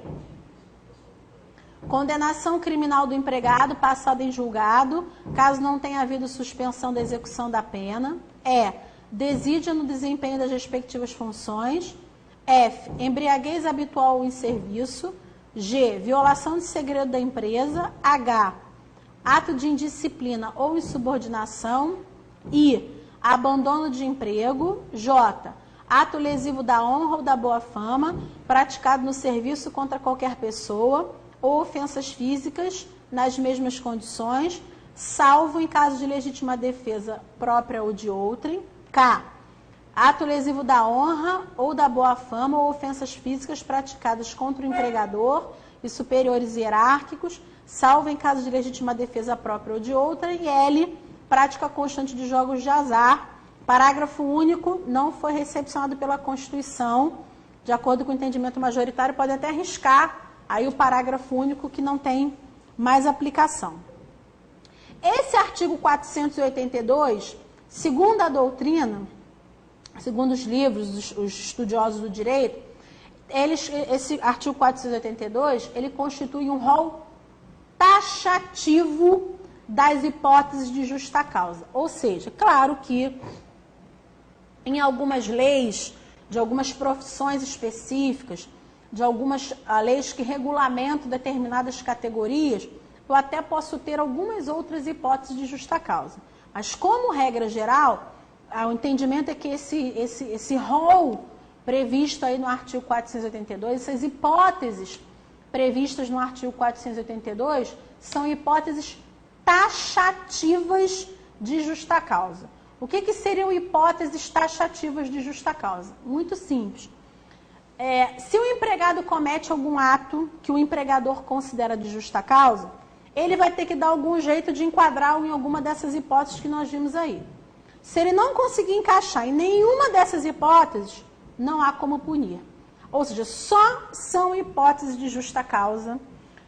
Condenação criminal do empregado passada em julgado, caso não tenha havido suspensão da execução da pena. E. Desídia no desempenho das respectivas funções. F. Embriaguez habitual em serviço. G. Violação de segredo da empresa. H. Ato de indisciplina ou insubordinação. I. Abandono de emprego. J. Ato lesivo da honra ou da boa fama praticado no serviço contra qualquer pessoa ou ofensas físicas nas mesmas condições, salvo em caso de legítima defesa própria ou de outrem. K. Ato lesivo da honra ou da boa fama ou ofensas físicas praticadas contra o empregador e superiores hierárquicos, salvo em caso de legítima defesa própria ou de outrem. E L. Prática constante de jogos de azar. Parágrafo único, não foi recepcionado pela Constituição, de acordo com o entendimento majoritário, pode até riscar aí o parágrafo único que não tem mais aplicação. Esse artigo 482, segundo a doutrina, segundo os livros, os estudiosos do direito, esse artigo 482, ele constitui um rol taxativo das hipóteses de justa causa. Ou seja, claro que em algumas leis, de algumas profissões específicas, de algumas leis que regulamentam determinadas categorias, eu até posso ter algumas outras hipóteses de justa causa. Mas, como regra geral, o entendimento é que esse rol previsto aí no artigo 482, essas hipóteses previstas no artigo 482, são hipóteses taxativas de justa causa. O que seriam hipóteses taxativas de justa causa? Muito simples. Se o empregado comete algum ato que o empregador considera de justa causa, ele vai ter que dar algum jeito de enquadrar em alguma dessas hipóteses que nós vimos aí. Se ele não conseguir encaixar em nenhuma dessas hipóteses, não há como punir. Ou seja, só são hipóteses de justa causa,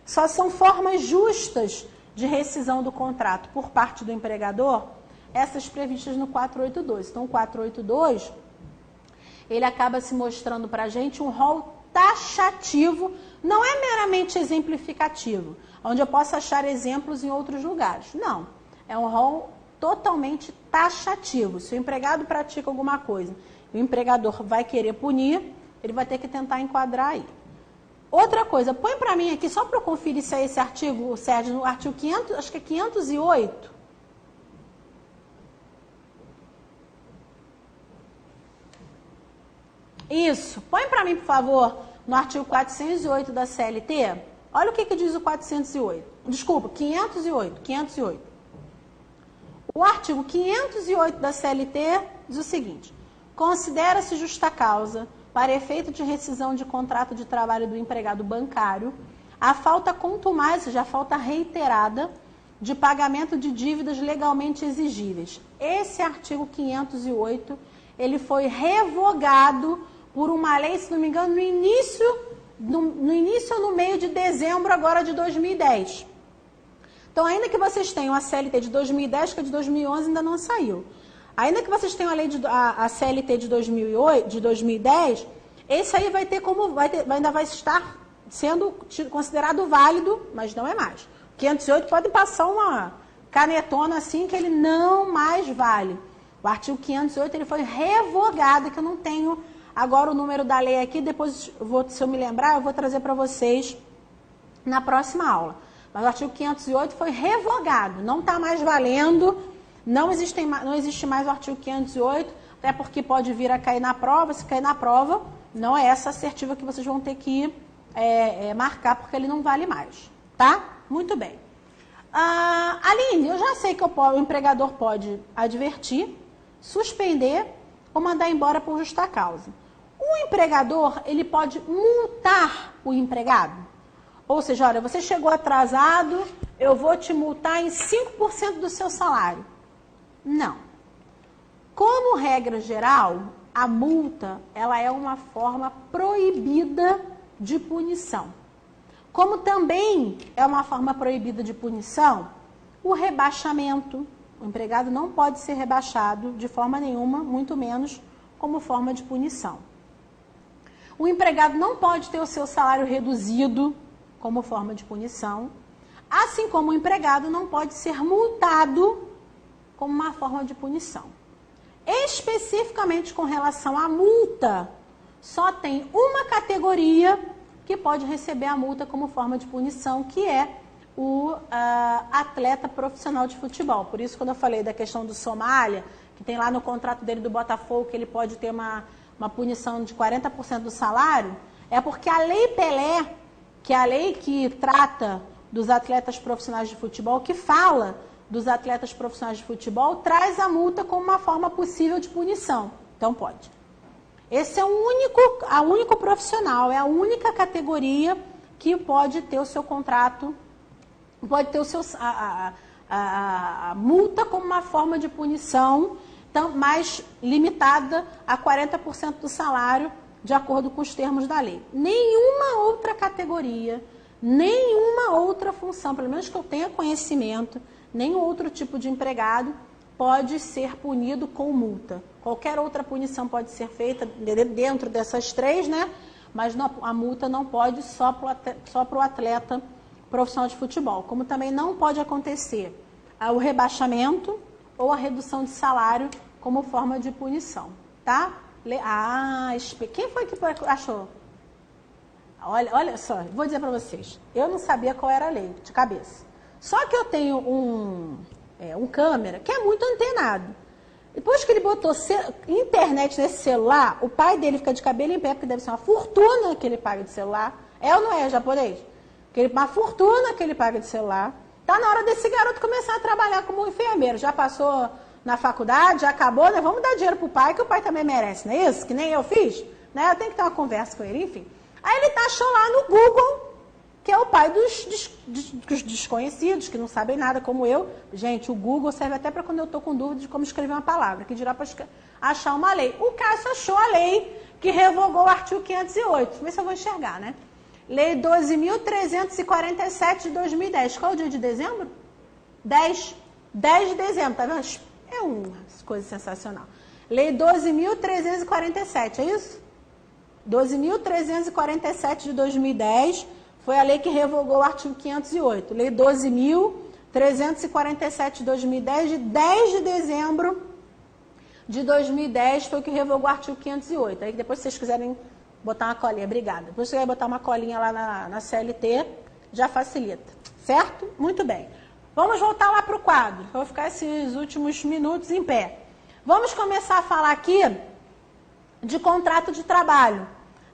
só são formas justas de rescisão do contrato por parte do empregador, essas previstas no 482. Então, o 482... ele acaba se mostrando para a gente um rol taxativo, não é meramente exemplificativo, onde eu posso achar exemplos em outros lugares. Não, é um rol totalmente taxativo. Se o empregado pratica alguma coisa, o empregador vai querer punir, ele vai ter que tentar enquadrar aí. Outra coisa, põe para mim aqui, só para eu conferir se é esse artigo, Sérgio, no artigo 500, acho que é 508. Isso. Põe para mim, por favor, no artigo 408 da CLT. Olha o que diz o 408. Desculpa, 508. O artigo 508 da CLT diz o seguinte: considera-se justa causa, para efeito de rescisão de contrato de trabalho do empregado bancário, a falta contumaz, ou seja, a falta reiterada, de pagamento de dívidas legalmente exigíveis. Esse artigo 508, ele foi revogado por uma lei, se não me engano, no início ou no meio de dezembro agora de 2010. Então, ainda que vocês tenham a CLT de 2010, que a de 2011 ainda não saiu. Ainda que vocês tenham a CLT de 2010, esse aí ainda vai estar sendo considerado válido, mas não é mais. 508 pode passar uma canetona assim que ele não mais vale. O artigo 508 ele foi revogado, que eu não tenho agora o número da lei aqui, depois, se eu me lembrar, eu vou trazer para vocês na próxima aula. Mas o artigo 508 foi revogado, não está mais valendo, não existe mais o artigo 508, até porque pode vir a cair na prova, se cair na prova, não é essa assertiva que vocês vão ter que marcar, porque ele não vale mais, tá? Muito bem. Aline, eu já sei que o empregador pode advertir, suspender ou mandar embora por justa causa. O empregador, ele pode multar o empregado. Ou seja, olha, você chegou atrasado, eu vou te multar em 5% do seu salário. Não. Como regra geral, a multa, ela é uma forma proibida de punição. Como também é uma forma proibida de punição, o rebaixamento. O empregado não pode ser rebaixado de forma nenhuma, muito menos como forma de punição. O empregado não pode ter o seu salário reduzido como forma de punição, assim como o empregado não pode ser multado como uma forma de punição. Especificamente com relação à multa, só tem uma categoria que pode receber a multa como forma de punição, que é o atleta profissional de futebol. Por isso, quando eu falei da questão do Somália, que tem lá no contrato dele do Botafogo, que ele pode ter uma punição de 40% do salário, é porque a Lei Pelé, que é a lei que trata dos atletas profissionais de futebol, que fala dos atletas profissionais de futebol, traz a multa como uma forma possível de punição. Então, pode. Esse é o único profissional, é a única categoria que pode ter o seu contrato, pode ter a multa como uma forma de punição, então, mais limitada a 40% do salário, de acordo com os termos da lei. Nenhuma outra categoria, nenhuma outra função, pelo menos que eu tenha conhecimento, nenhum outro tipo de empregado pode ser punido com multa. Qualquer outra punição pode ser feita dentro dessas três, né? Mas a multa não pode só para o atleta profissional de futebol. Como também não pode acontecer o rebaixamento ou a redução de salário como forma de punição, tá? Quem foi que achou? Olha só, vou dizer para vocês. Eu não sabia qual era a lei, de cabeça. Só que eu tenho um câmera que é muito antenado. Depois que ele botou internet nesse celular, o pai dele fica de cabelo em pé, porque deve ser uma fortuna que ele paga de celular. É ou não é, japonês? Uma fortuna que ele paga de celular. Tá na hora desse garoto começar a trabalhar como enfermeiro. Já passou na faculdade, já acabou, né? Vamos dar dinheiro pro pai, que o pai também merece, não é isso? Que nem eu fiz, né? Eu tenho que ter uma conversa com ele, enfim. Aí ele achou lá no Google, que é o pai dos desconhecidos, que não sabem nada, como eu. Gente, o Google serve até para quando eu estou com dúvida de como escrever uma palavra, que dirá para achar uma lei. O Cássio achou a lei que revogou o artigo 508. Deixa eu ver se eu vou enxergar, né? Lei 12.347 de 2010. Qual é o dia de dezembro? 10 de dezembro, tá vendo? É uma coisa sensacional. Lei 12.347, é isso? 12.347 de 2010 foi a lei que revogou o artigo 508. Lei 12.347 de 2010, de 10 de dezembro de 2010, foi o que revogou o artigo 508. Aí depois, se vocês quiserem botar uma colinha, obrigada. Depois, se você quiser botar uma colinha lá na CLT, já facilita. Certo? Muito bem. Vamos voltar lá para o quadro. Eu vou ficar esses últimos minutos em pé. Vamos começar a falar aqui de contrato de trabalho,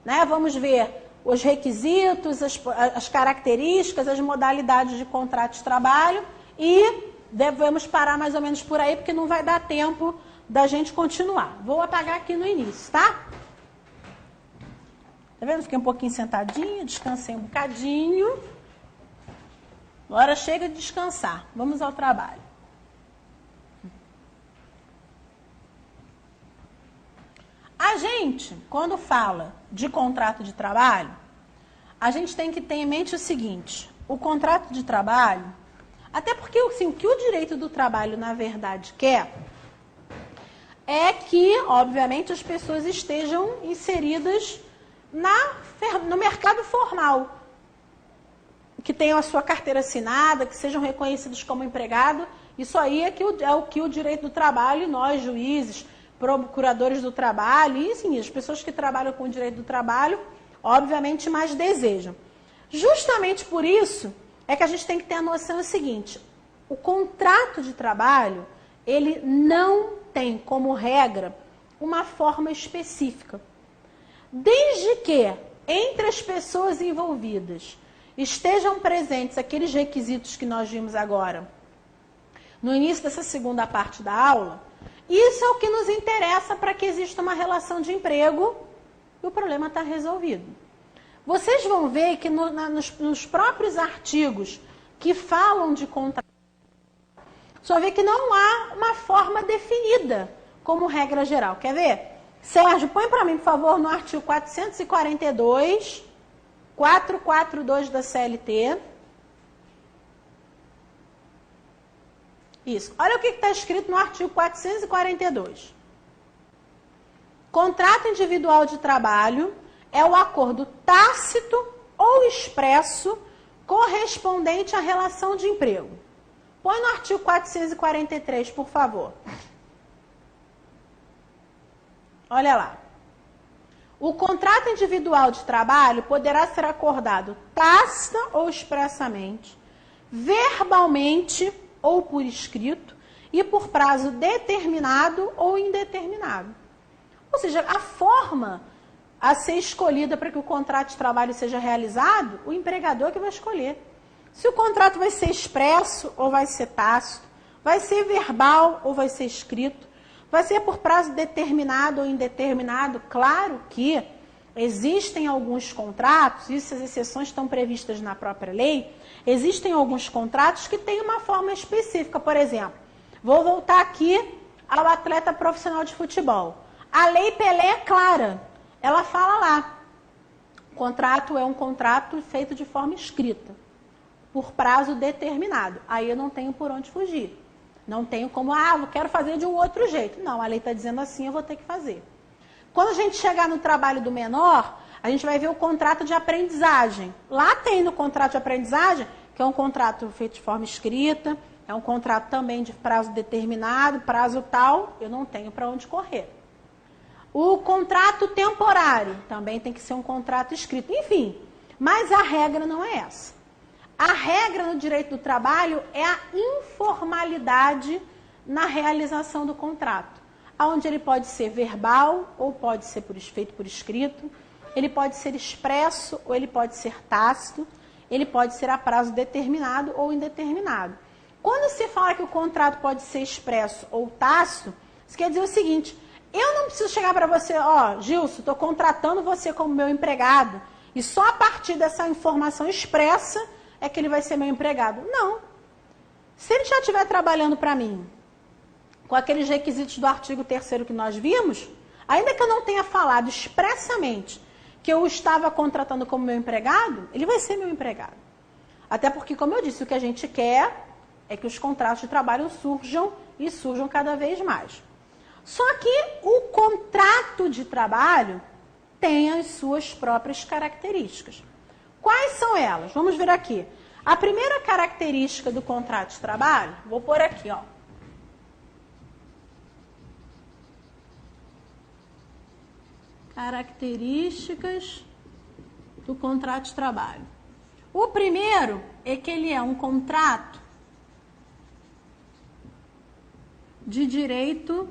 né? Vamos ver os requisitos, as características, as modalidades de contrato de trabalho e devemos parar mais ou menos por aí, porque não vai dar tempo da gente continuar. Vou apagar aqui no início, tá? Tá vendo? Fiquei um pouquinho sentadinha, descansei um bocadinho. Agora chega de descansar. Vamos ao trabalho. A gente, quando fala de contrato de trabalho, a gente tem que ter em mente o seguinte: o contrato de trabalho, até porque assim, o que o direito do trabalho, na verdade, quer é que, obviamente, as pessoas estejam inseridas no mercado formal, que tenham a sua carteira assinada, que sejam reconhecidos como empregado. Isso aí é o que o direito do trabalho, e nós, juízes, procuradores do trabalho, e sim, as pessoas que trabalham com o direito do trabalho, obviamente, mais desejam. Justamente por isso é que a gente tem que ter a noção seguinte: o contrato de trabalho, ele não tem como regra uma forma específica. Desde que entre as pessoas envolvidas estejam presentes aqueles requisitos que nós vimos agora no início dessa segunda parte da aula, Isso é o que nos interessa para que exista uma relação de emprego e o problema está resolvido. Vocês vão ver que nos próprios artigos que falam de contrato, só vê que não há uma forma definida como regra geral. Quer ver? Sérgio, põe para mim, por favor, no artigo 442, 442 da CLT. Isso. Olha o que está escrito no artigo 442. Contrato individual de trabalho é o acordo tácito ou expresso correspondente à relação de emprego. Põe no artigo 443, por favor. Olha lá. O contrato individual de trabalho poderá ser acordado tácita ou expressamente, verbalmente ou por escrito e por prazo determinado ou indeterminado. Ou seja, a forma a ser escolhida para que o contrato de trabalho seja realizado, o empregador que vai escolher. Se o contrato vai ser expresso ou vai ser tácito, vai ser verbal ou vai ser escrito, vai ser por prazo determinado ou indeterminado. Claro que existem alguns contratos, e essas exceções estão previstas na própria lei, existem alguns contratos que têm uma forma específica. Por exemplo, vou voltar aqui ao atleta profissional de futebol. A Lei Pelé é clara. Ela fala lá, o contrato é um contrato feito de forma escrita, por prazo determinado. Aí eu não tenho por onde fugir. Não tenho como, eu quero fazer de um outro jeito. Não, a lei está dizendo assim, eu vou ter que fazer. Quando a gente chegar no trabalho do menor, a gente vai ver o contrato de aprendizagem. Lá tem no contrato de aprendizagem, que é um contrato feito de forma escrita, é um contrato também de prazo determinado, prazo tal, eu não tenho para onde correr. O contrato temporário também tem que ser um contrato escrito. Enfim, mas a regra não é essa. A regra no direito do trabalho é a informalidade na realização do contrato, onde ele pode ser verbal ou pode ser feito por escrito, ele pode ser expresso ou ele pode ser tácito, ele pode ser a prazo determinado ou indeterminado. Quando se fala que o contrato pode ser expresso ou tácito, isso quer dizer o seguinte: eu não preciso chegar para você, Gilson, estou contratando você como meu empregado, e só a partir dessa informação expressa é que ele vai ser meu empregado. Não. Se ele já estiver trabalhando para mim, com aqueles requisitos do artigo 3º que nós vimos, ainda que eu não tenha falado expressamente que eu estava contratando como meu empregado, ele vai ser meu empregado. Até porque, como eu disse, o que a gente quer é que os contratos de trabalho surjam e surjam cada vez mais. Só que o contrato de trabalho tem as suas próprias características. Quais são elas? Vamos ver aqui. A primeira característica do contrato de trabalho, vou pôr aqui, Características do contrato de trabalho. O primeiro é que ele é um contrato de direito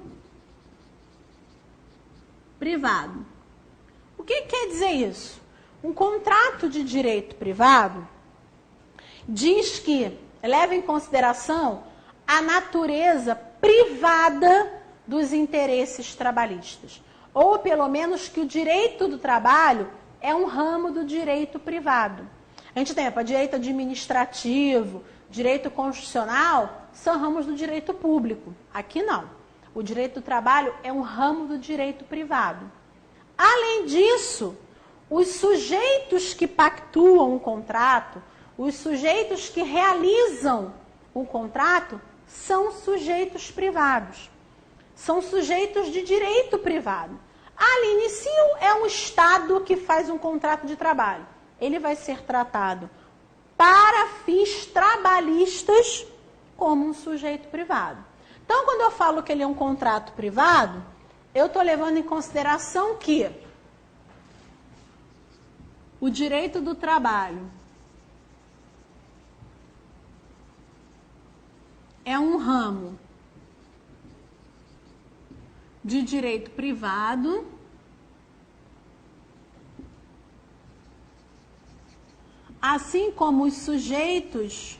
privado. O que quer dizer isso? Um contrato de direito privado diz que leva em consideração a natureza privada dos interesses trabalhistas. Ou, pelo menos, que o direito do trabalho é um ramo do direito privado. A gente tem, direito administrativo, direito constitucional, são ramos do direito público. Aqui não. O direito do trabalho é um ramo do direito privado. Além disso, os sujeitos que pactuam o contrato, os sujeitos que realizam o contrato, são sujeitos privados. São sujeitos de direito privado. Aline, se é um Estado que faz um contrato de trabalho, ele vai ser tratado para fins trabalhistas como um sujeito privado. Então, quando eu falo que ele é um contrato privado, eu estou levando em consideração que o direito do trabalho é um ramo de direito privado, assim como os sujeitos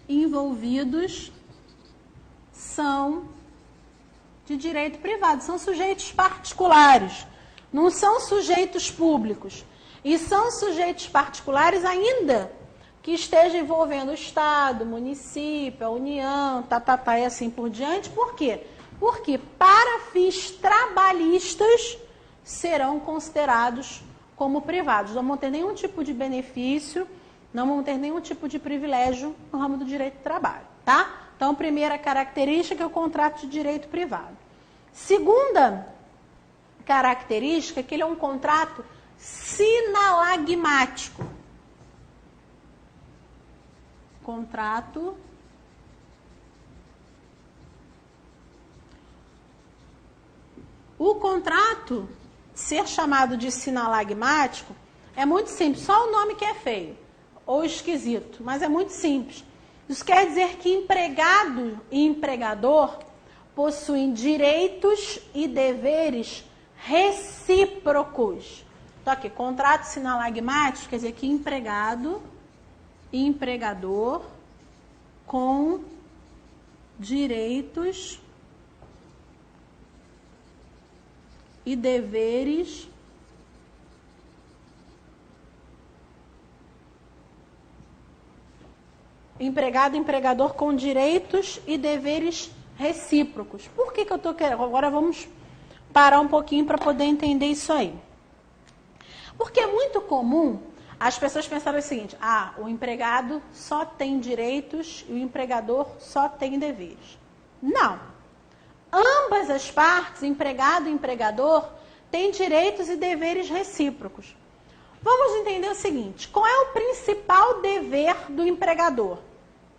envolvidos são de direito privado, são sujeitos particulares, não são sujeitos públicos. E são sujeitos particulares ainda que esteja envolvendo o Estado, o município, a União, e assim por diante. Por quê? Porque para fins trabalhistas serão considerados como privados. Não vão ter nenhum tipo de benefício, não vão ter nenhum tipo de privilégio no ramo do direito do trabalho, tá? Então, primeira característica é o contrato de direito privado. Segunda característica é que ele é um contrato sinalagmático. Contrato O contrato ser chamado de sinalagmático é muito simples, só o nome que é feio ou esquisito, mas é muito simples. Isso quer dizer que empregado e empregador possuem direitos e deveres recíprocos. Então aqui, contrato sinalagmático quer dizer que empregado e empregador com direitos e deveres empregado e empregador com direitos e deveres recíprocos. Por que eu estou querendo? Agora vamos parar um pouquinho para poder entender isso aí. Porque é muito comum as pessoas pensarem o seguinte: o empregado só tem direitos e o empregador só tem deveres. Não. Ambas as partes, empregado e empregador, têm direitos e deveres recíprocos. Vamos entender o seguinte: qual é o principal dever do empregador?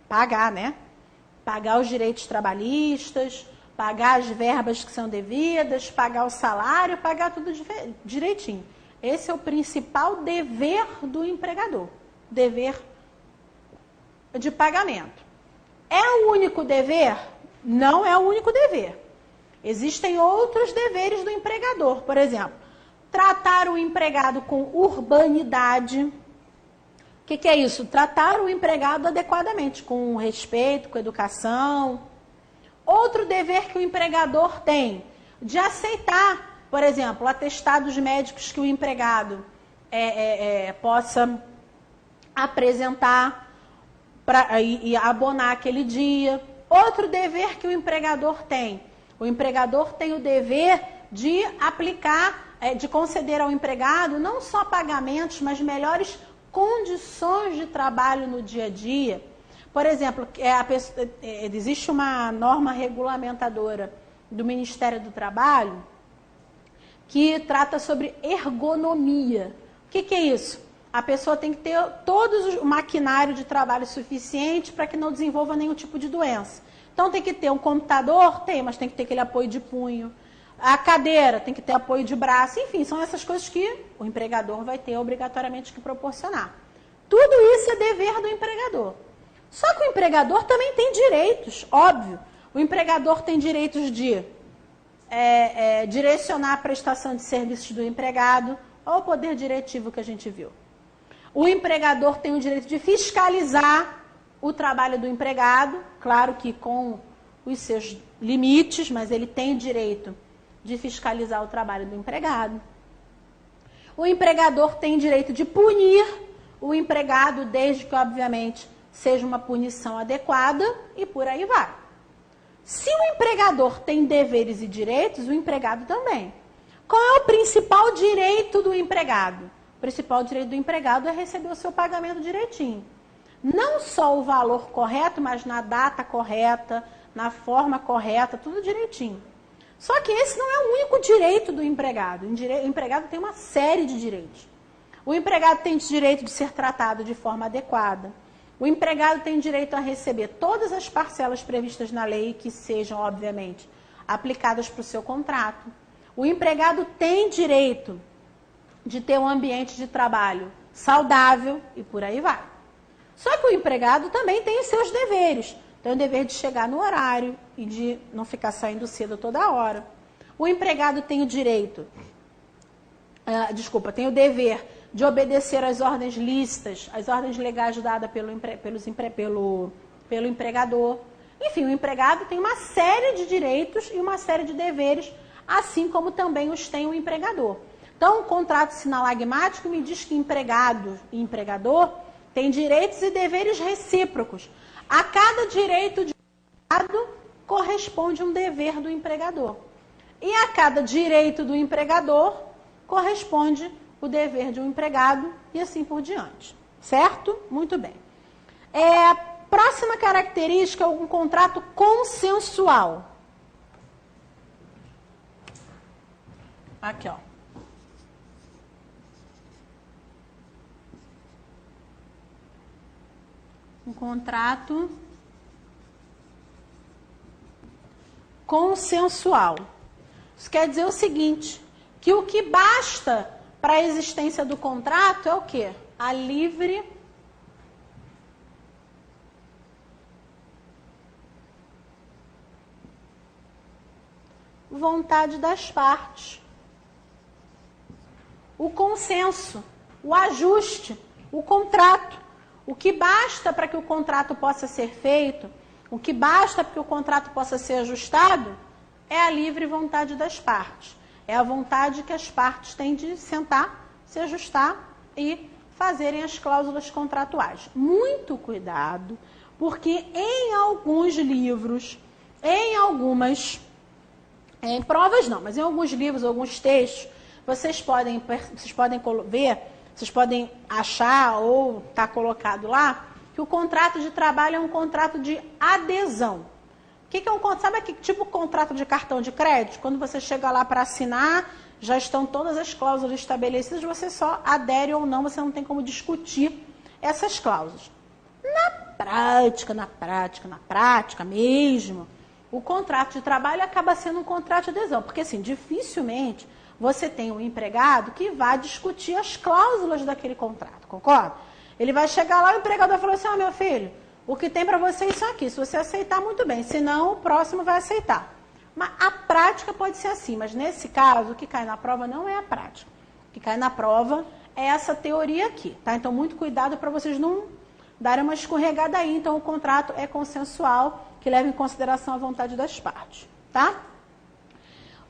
Pagar, né? Pagar os direitos trabalhistas, pagar as verbas que são devidas, pagar o salário, pagar tudo direitinho. Esse é o principal dever do empregador, dever de pagamento. É o único dever? Não é o único dever. Existem outros deveres do empregador, por exemplo, tratar o empregado com urbanidade. O que é isso? Tratar o empregado adequadamente, com respeito, com educação. Outro dever que o empregador tem, de aceitar, por exemplo, atestados médicos que o empregado possa apresentar e abonar aquele dia. Outro dever que o empregador tem o dever de aplicar, de conceder ao empregado não só pagamentos, mas melhores condições de trabalho no dia a dia. Por exemplo, existe uma norma regulamentadora do Ministério do Trabalho que trata sobre ergonomia. O que é isso? A pessoa tem que ter todo o maquinário de trabalho suficiente para que não desenvolva nenhum tipo de doença. Então tem que ter um computador? Tem, mas tem que ter aquele apoio de punho. A cadeira tem que ter apoio de braço. Enfim, são essas coisas que o empregador vai ter obrigatoriamente que proporcionar. Tudo isso é dever do empregador. Só que o empregador também tem direitos, óbvio. O empregador tem direitos de direcionar a prestação de serviços do empregado. Olha o poder diretivo que a gente viu. O empregador tem o direito de fiscalizar o trabalho do empregado, claro que com os seus limites, mas ele tem direito de fiscalizar o trabalho do empregado. O empregador tem direito de punir o empregado, desde que, obviamente, seja uma punição adequada, e por aí vai. Se o empregador tem deveres e direitos, o empregado também. Qual é o principal direito do empregado? O principal direito do empregado é receber o seu pagamento direitinho. Não só o valor correto, mas na data correta, na forma correta, tudo direitinho. Só que esse não é o único direito do empregado. O empregado tem uma série de direitos. O empregado tem direito de ser tratado de forma adequada. O empregado tem direito a receber todas as parcelas previstas na lei que sejam, obviamente, aplicadas para o seu contrato. O empregado tem direito de ter um ambiente de trabalho saudável e por aí vai. Só que o empregado também tem os seus deveres. Tem o dever de chegar no horário e de não ficar saindo cedo toda hora. O empregado tem o direito, tem o dever de obedecer às ordens lícitas, às ordens legais dadas pelo empregador. Enfim, o empregado tem uma série de direitos e uma série de deveres, assim como também os tem o empregador. Então, o contrato sinalagmático me diz que empregado e empregador têm direitos e deveres recíprocos. A cada direito de empregado corresponde um dever do empregador. E a cada direito do empregador corresponde o dever de um empregado e assim por diante. Certo? Muito bem. Próxima característica é um contrato consensual. Aqui, ó. Um contrato consensual. Isso quer dizer o seguinte, que o que basta para a existência do contrato é o quê? A livre vontade das partes. O consenso, o ajuste, o contrato. O que basta para que o contrato possa ser feito, o que basta para que o contrato possa ser ajustado, é a livre vontade das partes. É a vontade que as partes têm de sentar, se ajustar e fazerem as cláusulas contratuais. Muito cuidado, porque em alguns livros, em algumas... Em provas não, mas em alguns livros, alguns textos, vocês podem ver, vocês podem achar ou está colocado lá, que o contrato de trabalho é um contrato de adesão. O que é um contrato? Sabe que tipo contrato de cartão de crédito? Quando você chega lá para assinar, já estão todas as cláusulas estabelecidas, você só adere ou não, você não tem como discutir essas cláusulas. Na prática mesmo, o contrato de trabalho acaba sendo um contrato de adesão, porque assim, dificilmente você tem um empregado que vai discutir as cláusulas daquele contrato, concorda? Ele vai chegar lá e o empregador vai falar assim, meu filho, o que tem para você é isso aqui, se você aceitar, muito bem, senão o próximo vai aceitar. Mas a prática pode ser assim, mas nesse caso, o que cai na prova não é a prática. O que cai na prova é essa teoria aqui, tá? Então, muito cuidado para vocês não darem uma escorregada aí. Então, o contrato é consensual, que leva em consideração a vontade das partes, tá?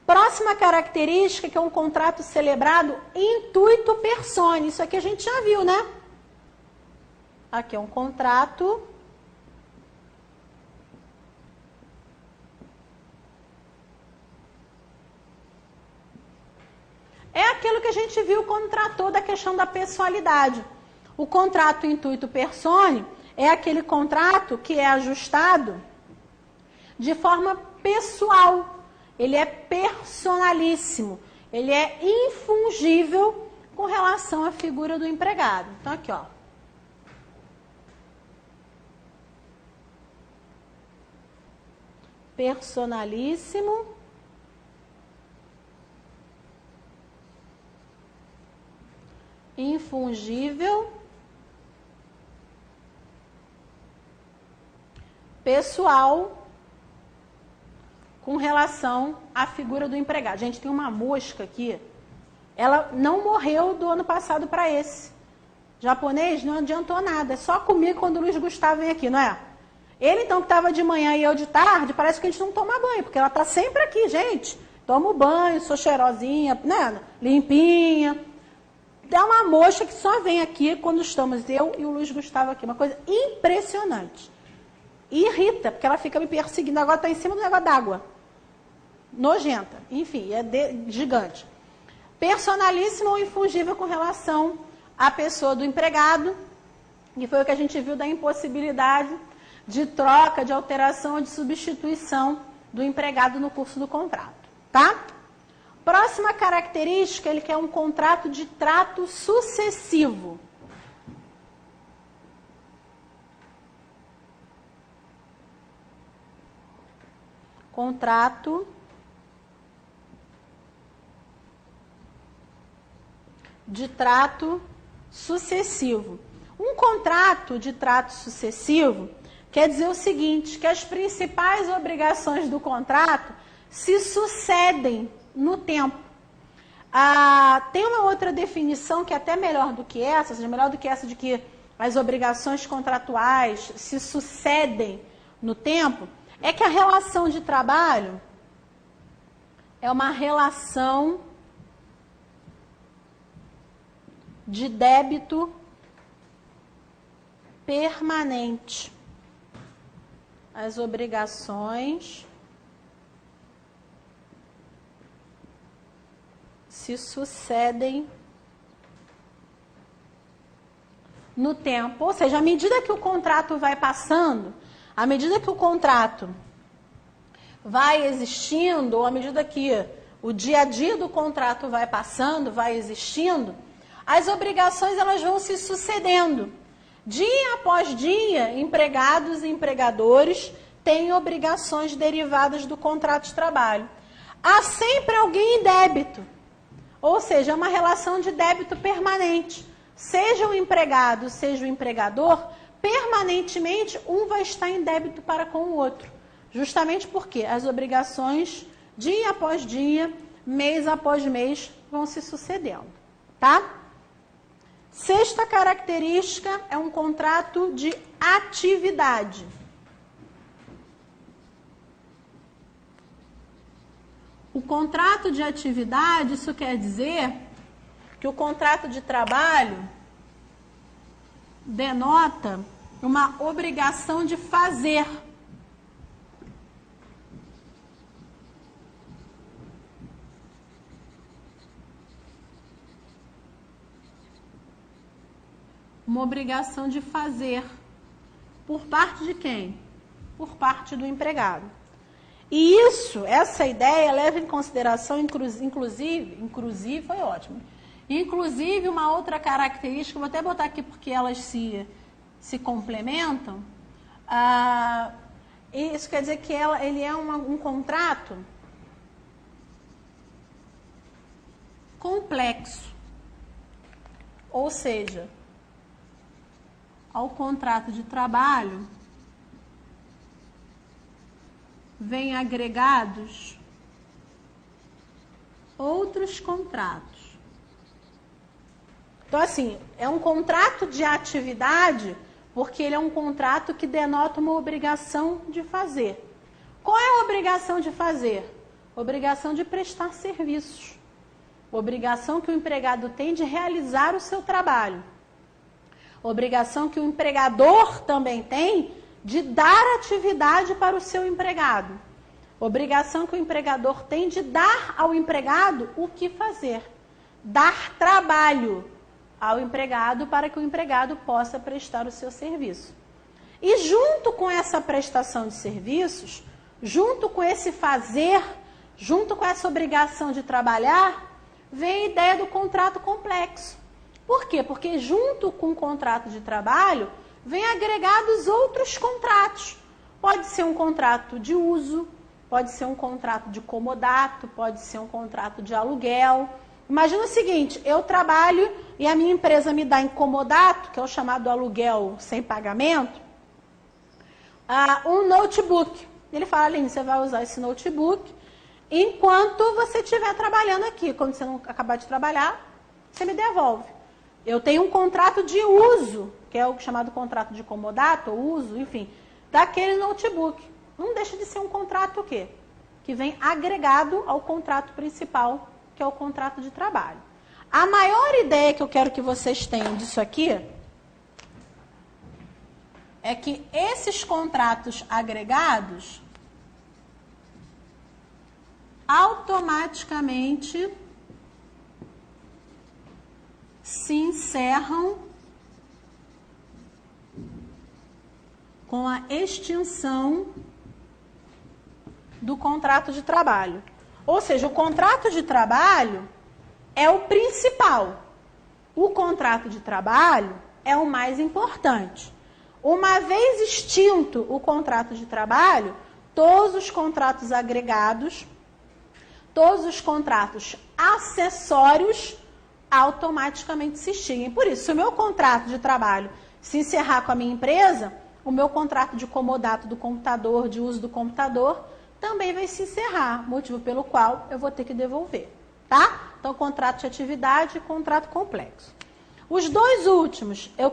Próxima característica, que é um contrato celebrado intuito personae. Isso aqui a gente já viu, né? Aqui é um contrato é aquilo que a gente viu quando tratou da questão da pessoalidade. O contrato intuito personae é aquele contrato que é ajustado de forma pessoal. Ele é personalíssimo. Ele é infungível com relação à figura do empregado. Então, aqui, ó. Personalíssimo. Infungível. Pessoal com relação à figura do empregado. Gente, tem uma mosca aqui, ela não morreu do ano passado para esse. Japonês não adiantou nada, é só comigo quando o Luiz Gustavo vem aqui, não é? Ele então que estava de manhã e eu de tarde, parece que a gente não toma banho, porque ela está sempre aqui, gente. Tomo banho, sou cheirosinha, né? Limpinha. É uma mosca que só vem aqui quando estamos eu e o Luiz Gustavo aqui, uma coisa impressionante. Irrita, porque ela fica me perseguindo, agora está em cima do negócio d'água. Nojenta, enfim, gigante. Personalíssimo ou infungível com relação à pessoa do empregado, que foi o que a gente viu da impossibilidade de troca, de alteração ou de substituição do empregado no curso do contrato, tá? Próxima característica, ele quer um contrato de trato sucessivo. Contrato de trato sucessivo. Um contrato de trato sucessivo quer dizer o seguinte, que as principais obrigações do contrato se sucedem no tempo. Tem uma outra definição que é até melhor do que essa, ou seja, melhor do que essa de que as obrigações contratuais se sucedem no tempo, é que a relação de trabalho é uma relação de débito permanente. As obrigações se sucedem no tempo. Ou seja, à medida que o contrato vai passando, à medida que o contrato vai existindo, ou à medida que o dia a dia do contrato vai passando, vai existindo, as obrigações elas vão se sucedendo. Dia após dia, empregados e empregadores têm obrigações derivadas do contrato de trabalho. Há sempre alguém em débito, ou seja, é uma relação de débito permanente. Seja o empregado, seja o empregador, permanentemente um vai estar em débito para com o outro. Justamente porque as obrigações, dia após dia, mês após mês, vão se sucedendo, tá? Sexta característica é um contrato de atividade. O contrato de atividade, isso quer dizer que o contrato de trabalho denota uma obrigação de fazer. Uma obrigação de fazer. Por parte de quem? Por parte do empregado. E essa ideia leva em consideração, inclusive foi ótimo. Inclusive, uma outra característica, vou até botar aqui porque elas se complementam. Isso quer dizer que ele é um contrato complexo. Ou seja, ao contrato de trabalho vêm agregados outros contratos. Então, assim, é um contrato de atividade porque ele é um contrato que denota uma obrigação de fazer. Qual é a obrigação de fazer? Obrigação de prestar serviços. Obrigação que o empregado tem de realizar o seu trabalho. Obrigação que o empregador também tem de dar atividade para o seu empregado. Obrigação que o empregador tem de dar ao empregado o que fazer. Dar trabalho ao empregado para que o empregado possa prestar o seu serviço. E junto com essa prestação de serviços, junto com esse fazer, junto com essa obrigação de trabalhar, vem a ideia do contrato complexo. Por quê? Porque junto com o contrato de trabalho, vem agregados outros contratos. Pode ser um contrato de uso, pode ser um contrato de comodato, pode ser um contrato de aluguel. Imagina o seguinte, eu trabalho e a minha empresa me dá em comodato, que é o chamado aluguel sem pagamento, um notebook. Ele fala, Aline, você vai usar esse notebook enquanto você estiver trabalhando aqui. Quando você não acabar de trabalhar, você me devolve. Eu tenho um contrato de uso, que é o chamado contrato de comodato, ou uso, enfim, daquele notebook. Não deixa de ser um contrato o quê? Que vem agregado ao contrato principal, que é o contrato de trabalho. A maior ideia que eu quero que vocês tenham disso aqui é que esses contratos agregados automaticamente se encerram com a extinção do contrato de trabalho. Ou seja, o contrato de trabalho é o principal. O contrato de trabalho é o mais importante. Uma vez extinto o contrato de trabalho, todos os contratos agregados, todos os contratos acessórios automaticamente se extinguem. Por isso, se o meu contrato de trabalho se encerrar com a minha empresa, o meu contrato de comodato do computador, de uso do computador, também vai se encerrar, motivo pelo qual eu vou ter que devolver, tá? Então, contrato de atividade e contrato complexo. Os dois últimos, eu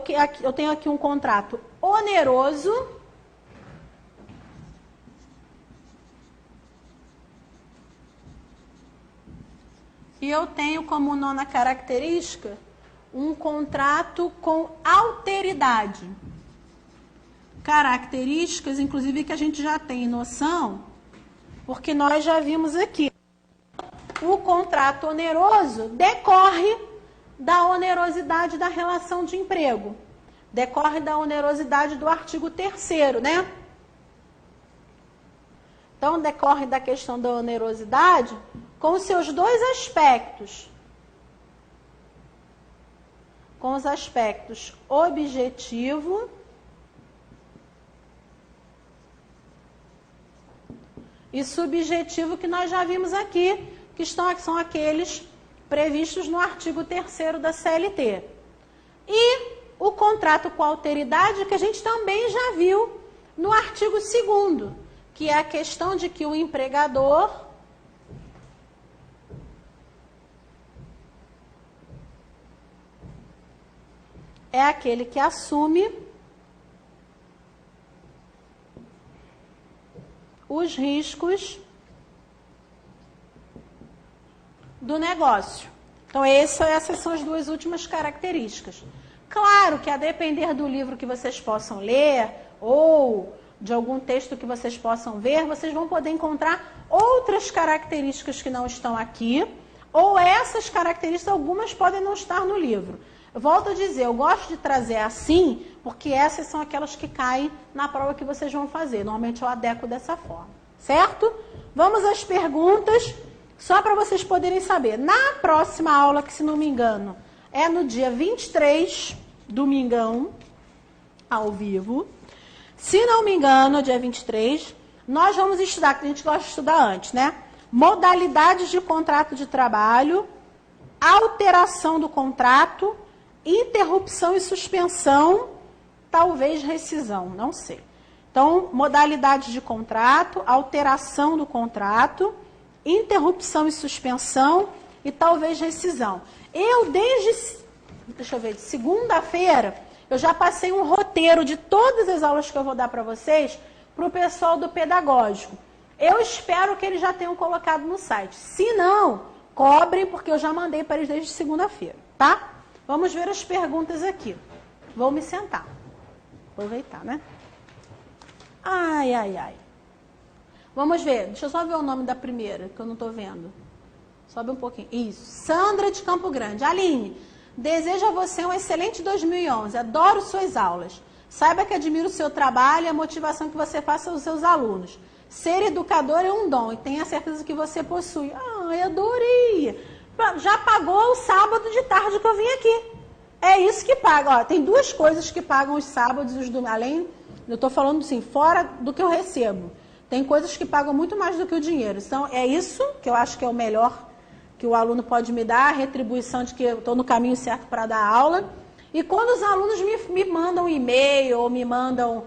tenho aqui um contrato oneroso E eu tenho como nona característica um contrato com alteridade. Características, inclusive, que a gente já tem noção, porque nós já vimos aqui. O contrato oneroso decorre da onerosidade da relação de emprego. Decorre da onerosidade do artigo 3º, né? Então, decorre da questão da onerosidade com os seus dois aspectos. Com os aspectos objetivo e subjetivo que nós já vimos aqui, que são aqueles previstos no artigo 3º da CLT. E o contrato com alteridade, que a gente também já viu no artigo 2º, que é a questão de que o empregador é aquele que assume os riscos do negócio. Então, essas são as duas últimas características. Claro que a depender do livro que vocês possam ler ou de algum texto que vocês possam ver, vocês vão poder encontrar outras características que não estão aqui, ou essas características, algumas podem não estar no livro. Eu volto a dizer, eu gosto de trazer assim, porque essas são aquelas que caem na prova que vocês vão fazer. Normalmente eu adequo dessa forma, certo? Vamos às perguntas, só para vocês poderem saber. Na próxima aula, que se não me engano, é no dia 23, domingão, ao vivo. Se não me engano, dia 23, nós vamos estudar, que a gente gosta de estudar antes, né? Modalidades de contrato de trabalho, alteração do contrato, interrupção e suspensão, talvez rescisão, não sei. Então, modalidades de contrato, alteração do contrato, interrupção e suspensão e talvez rescisão. Deixa eu ver, de segunda-feira, eu já passei um roteiro de todas as aulas que eu vou dar para vocês, para o pessoal do pedagógico. Eu espero que eles já tenham colocado no site. Se não, cobrem, porque eu já mandei para eles desde segunda-feira, tá? Vamos ver as perguntas aqui. Vou me sentar. Aproveitar, né? Ai, ai, ai. Vamos ver. Deixa eu só ver o nome da primeira, que eu não estou vendo. Sobe um pouquinho. Isso. Sandra de Campo Grande. Aline, desejo a você um excelente 2011. Adoro suas aulas. Saiba que admiro o seu trabalho e a motivação que você faz aos seus alunos. Ser educador é um dom e tenha certeza que você possui. Ai, adorei. Já pagou o sábado de tarde que eu vim aqui. É isso que paga. Ó, tem duas coisas que pagam os sábados e os domingos. Além, eu estou falando assim, fora do que eu recebo. Tem coisas que pagam muito mais do que o dinheiro. Então, é isso que eu acho que é o melhor que o aluno pode me dar, a retribuição de que eu estou no caminho certo para dar aula. E quando os alunos me mandam e-mail ou me mandam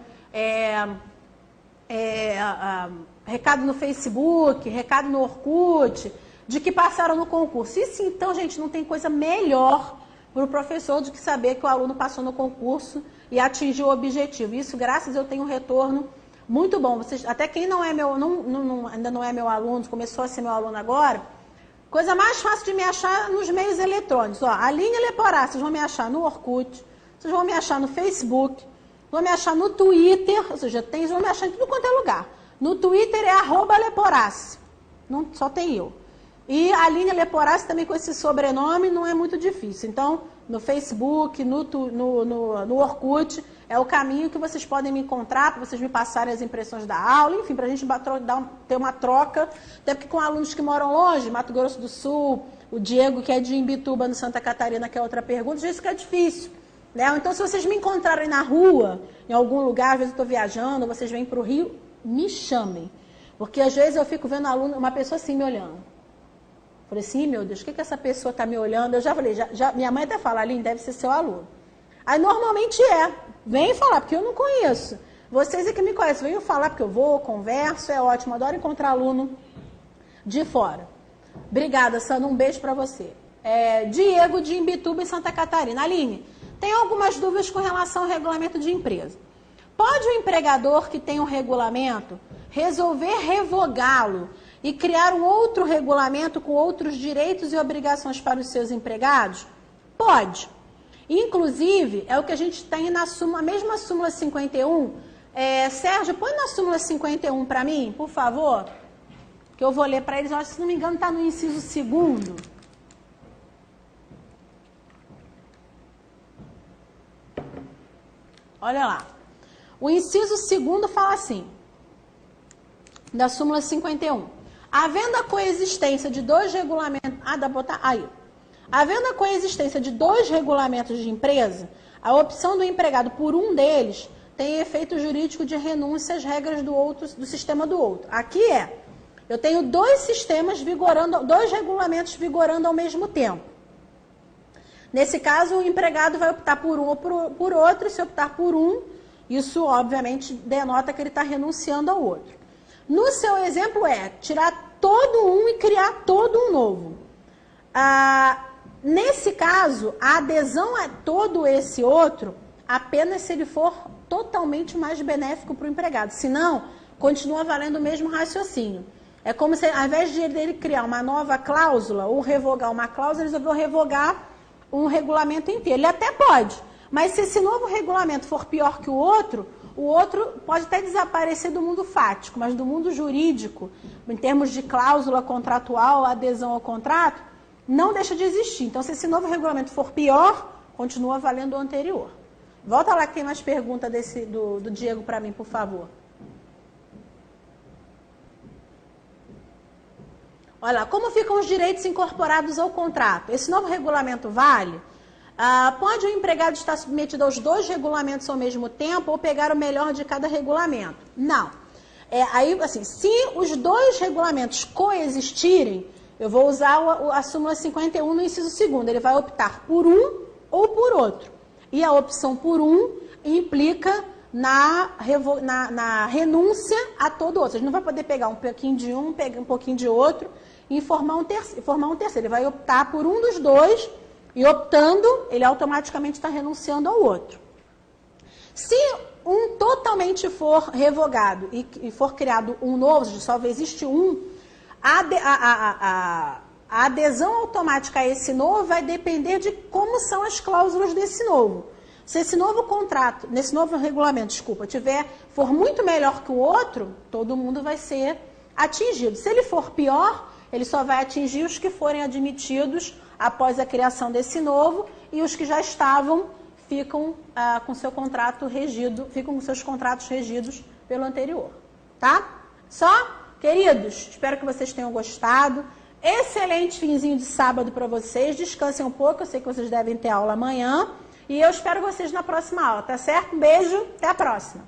recado no Facebook, recado no Orkut, de que passaram no concurso. E sim, então, gente, não tem coisa melhor para o professor do que saber que o aluno passou no concurso e atingiu o objetivo. Isso, graças a Deus, eu tenho um retorno muito bom. Vocês, até quem não é meu, ainda não é meu aluno, começou a ser meu aluno agora, coisa mais fácil de me achar nos meios eletrônicos. Ó, Aline Leporá, vocês vão me achar no Orkut, vocês vão me achar no Facebook, vão me achar no Twitter, ou seja, vocês vão me achar em tudo quanto é lugar. No Twitter é @Leporassi, não, só tem eu. E a Aline Leporassi também com esse sobrenome não é muito difícil. Então, no Facebook, no Orkut, é o caminho que vocês podem me encontrar, para vocês me passarem as impressões da aula, enfim, para a gente ter uma troca, até porque com alunos que moram longe, Mato Grosso do Sul, o Diego, que é de Imbituba, no Santa Catarina, que é outra pergunta, isso que é difícil. Né? Então, se vocês me encontrarem na rua, em algum lugar, às vezes eu estou viajando, vocês vêm para o Rio, me chamem. Porque às vezes eu fico vendo uma pessoa assim me olhando. Falei assim, meu Deus, o que essa pessoa está me olhando? Eu já falei, minha mãe até fala, Aline, deve ser seu aluno. Aí normalmente vem falar, porque eu não conheço. Vocês é que me conhecem, venham falar, porque eu vou, converso, é ótimo, adoro encontrar aluno de fora. Obrigada, Sandra, um beijo para você. Diego de Imbituba, em Santa Catarina. Aline, tenho algumas dúvidas com relação ao regulamento de empresa. Pode o empregador que tem um regulamento resolver revogá-lo e criar um outro regulamento com outros direitos e obrigações para os seus empregados? Pode. Inclusive, é o que a gente tem na súmula, a mesma súmula 51. Sérgio, põe na súmula 51 para mim, por favor, que eu vou ler para eles. Eu acho que, se não me engano, está no inciso 2º. Olha lá. O inciso 2º fala assim, da súmula 51. Havendo a coexistência de dois regulamentos... Havendo a coexistência de dois regulamentos de empresa, a opção do empregado por um deles tem efeito jurídico de renúncia às regras do sistema do outro. Aqui eu tenho dois sistemas vigorando, dois regulamentos vigorando ao mesmo tempo. Nesse caso, o empregado vai optar por um ou por outro. Se optar por um, isso obviamente denota que ele está renunciando ao outro. No seu exemplo tirar todo um e criar todo um novo. Nesse caso, a adesão a todo esse outro apenas se ele for totalmente mais benéfico para o empregado. Senão, continua valendo o mesmo raciocínio. É como se, ao invés de ele criar uma nova cláusula ou revogar uma cláusula, ele resolveu revogar um regulamento inteiro. Ele até pode, mas se esse novo regulamento for pior que o outro pode até desaparecer do mundo fático, mas do mundo jurídico, em termos de cláusula contratual, adesão ao contrato, não deixa de existir. Então, se esse novo regulamento for pior, continua valendo o anterior. Volta lá que tem mais pergunta do Diego para mim, por favor. Olha lá, como ficam os direitos incorporados ao contrato? Esse novo regulamento vale? Pode o empregado estar submetido aos dois regulamentos ao mesmo tempo ou pegar o melhor de cada regulamento? Não. Aí, assim, se os dois regulamentos coexistirem, eu vou usar a súmula 51 no inciso 2º. Ele vai optar por um ou por outro. E a opção por um implica na renúncia a todo outro. A gente não vai poder pegar um pouquinho de um, pegar um pouquinho de outro e formar um terceiro. Ele vai optar por um dos dois e, optando, ele automaticamente está renunciando ao outro. Se um totalmente for revogado e for criado um novo, só existe um, a adesão automática a esse novo vai depender de como são as cláusulas desse novo. Se esse novo contrato, nesse novo regulamento, for muito melhor que o outro, todo mundo vai ser atingido. Se ele for pior, ele só vai atingir os que forem admitidos após a criação desse novo, e os que já estavam ficam com seu contrato regido, ficam com seus contratos regidos pelo anterior. Tá? Só, queridos, espero que vocês tenham gostado. Excelente finzinho de sábado para vocês. Descansem um pouco, eu sei que vocês devem ter aula amanhã. E eu espero vocês na próxima aula, tá certo? Um beijo, até a próxima.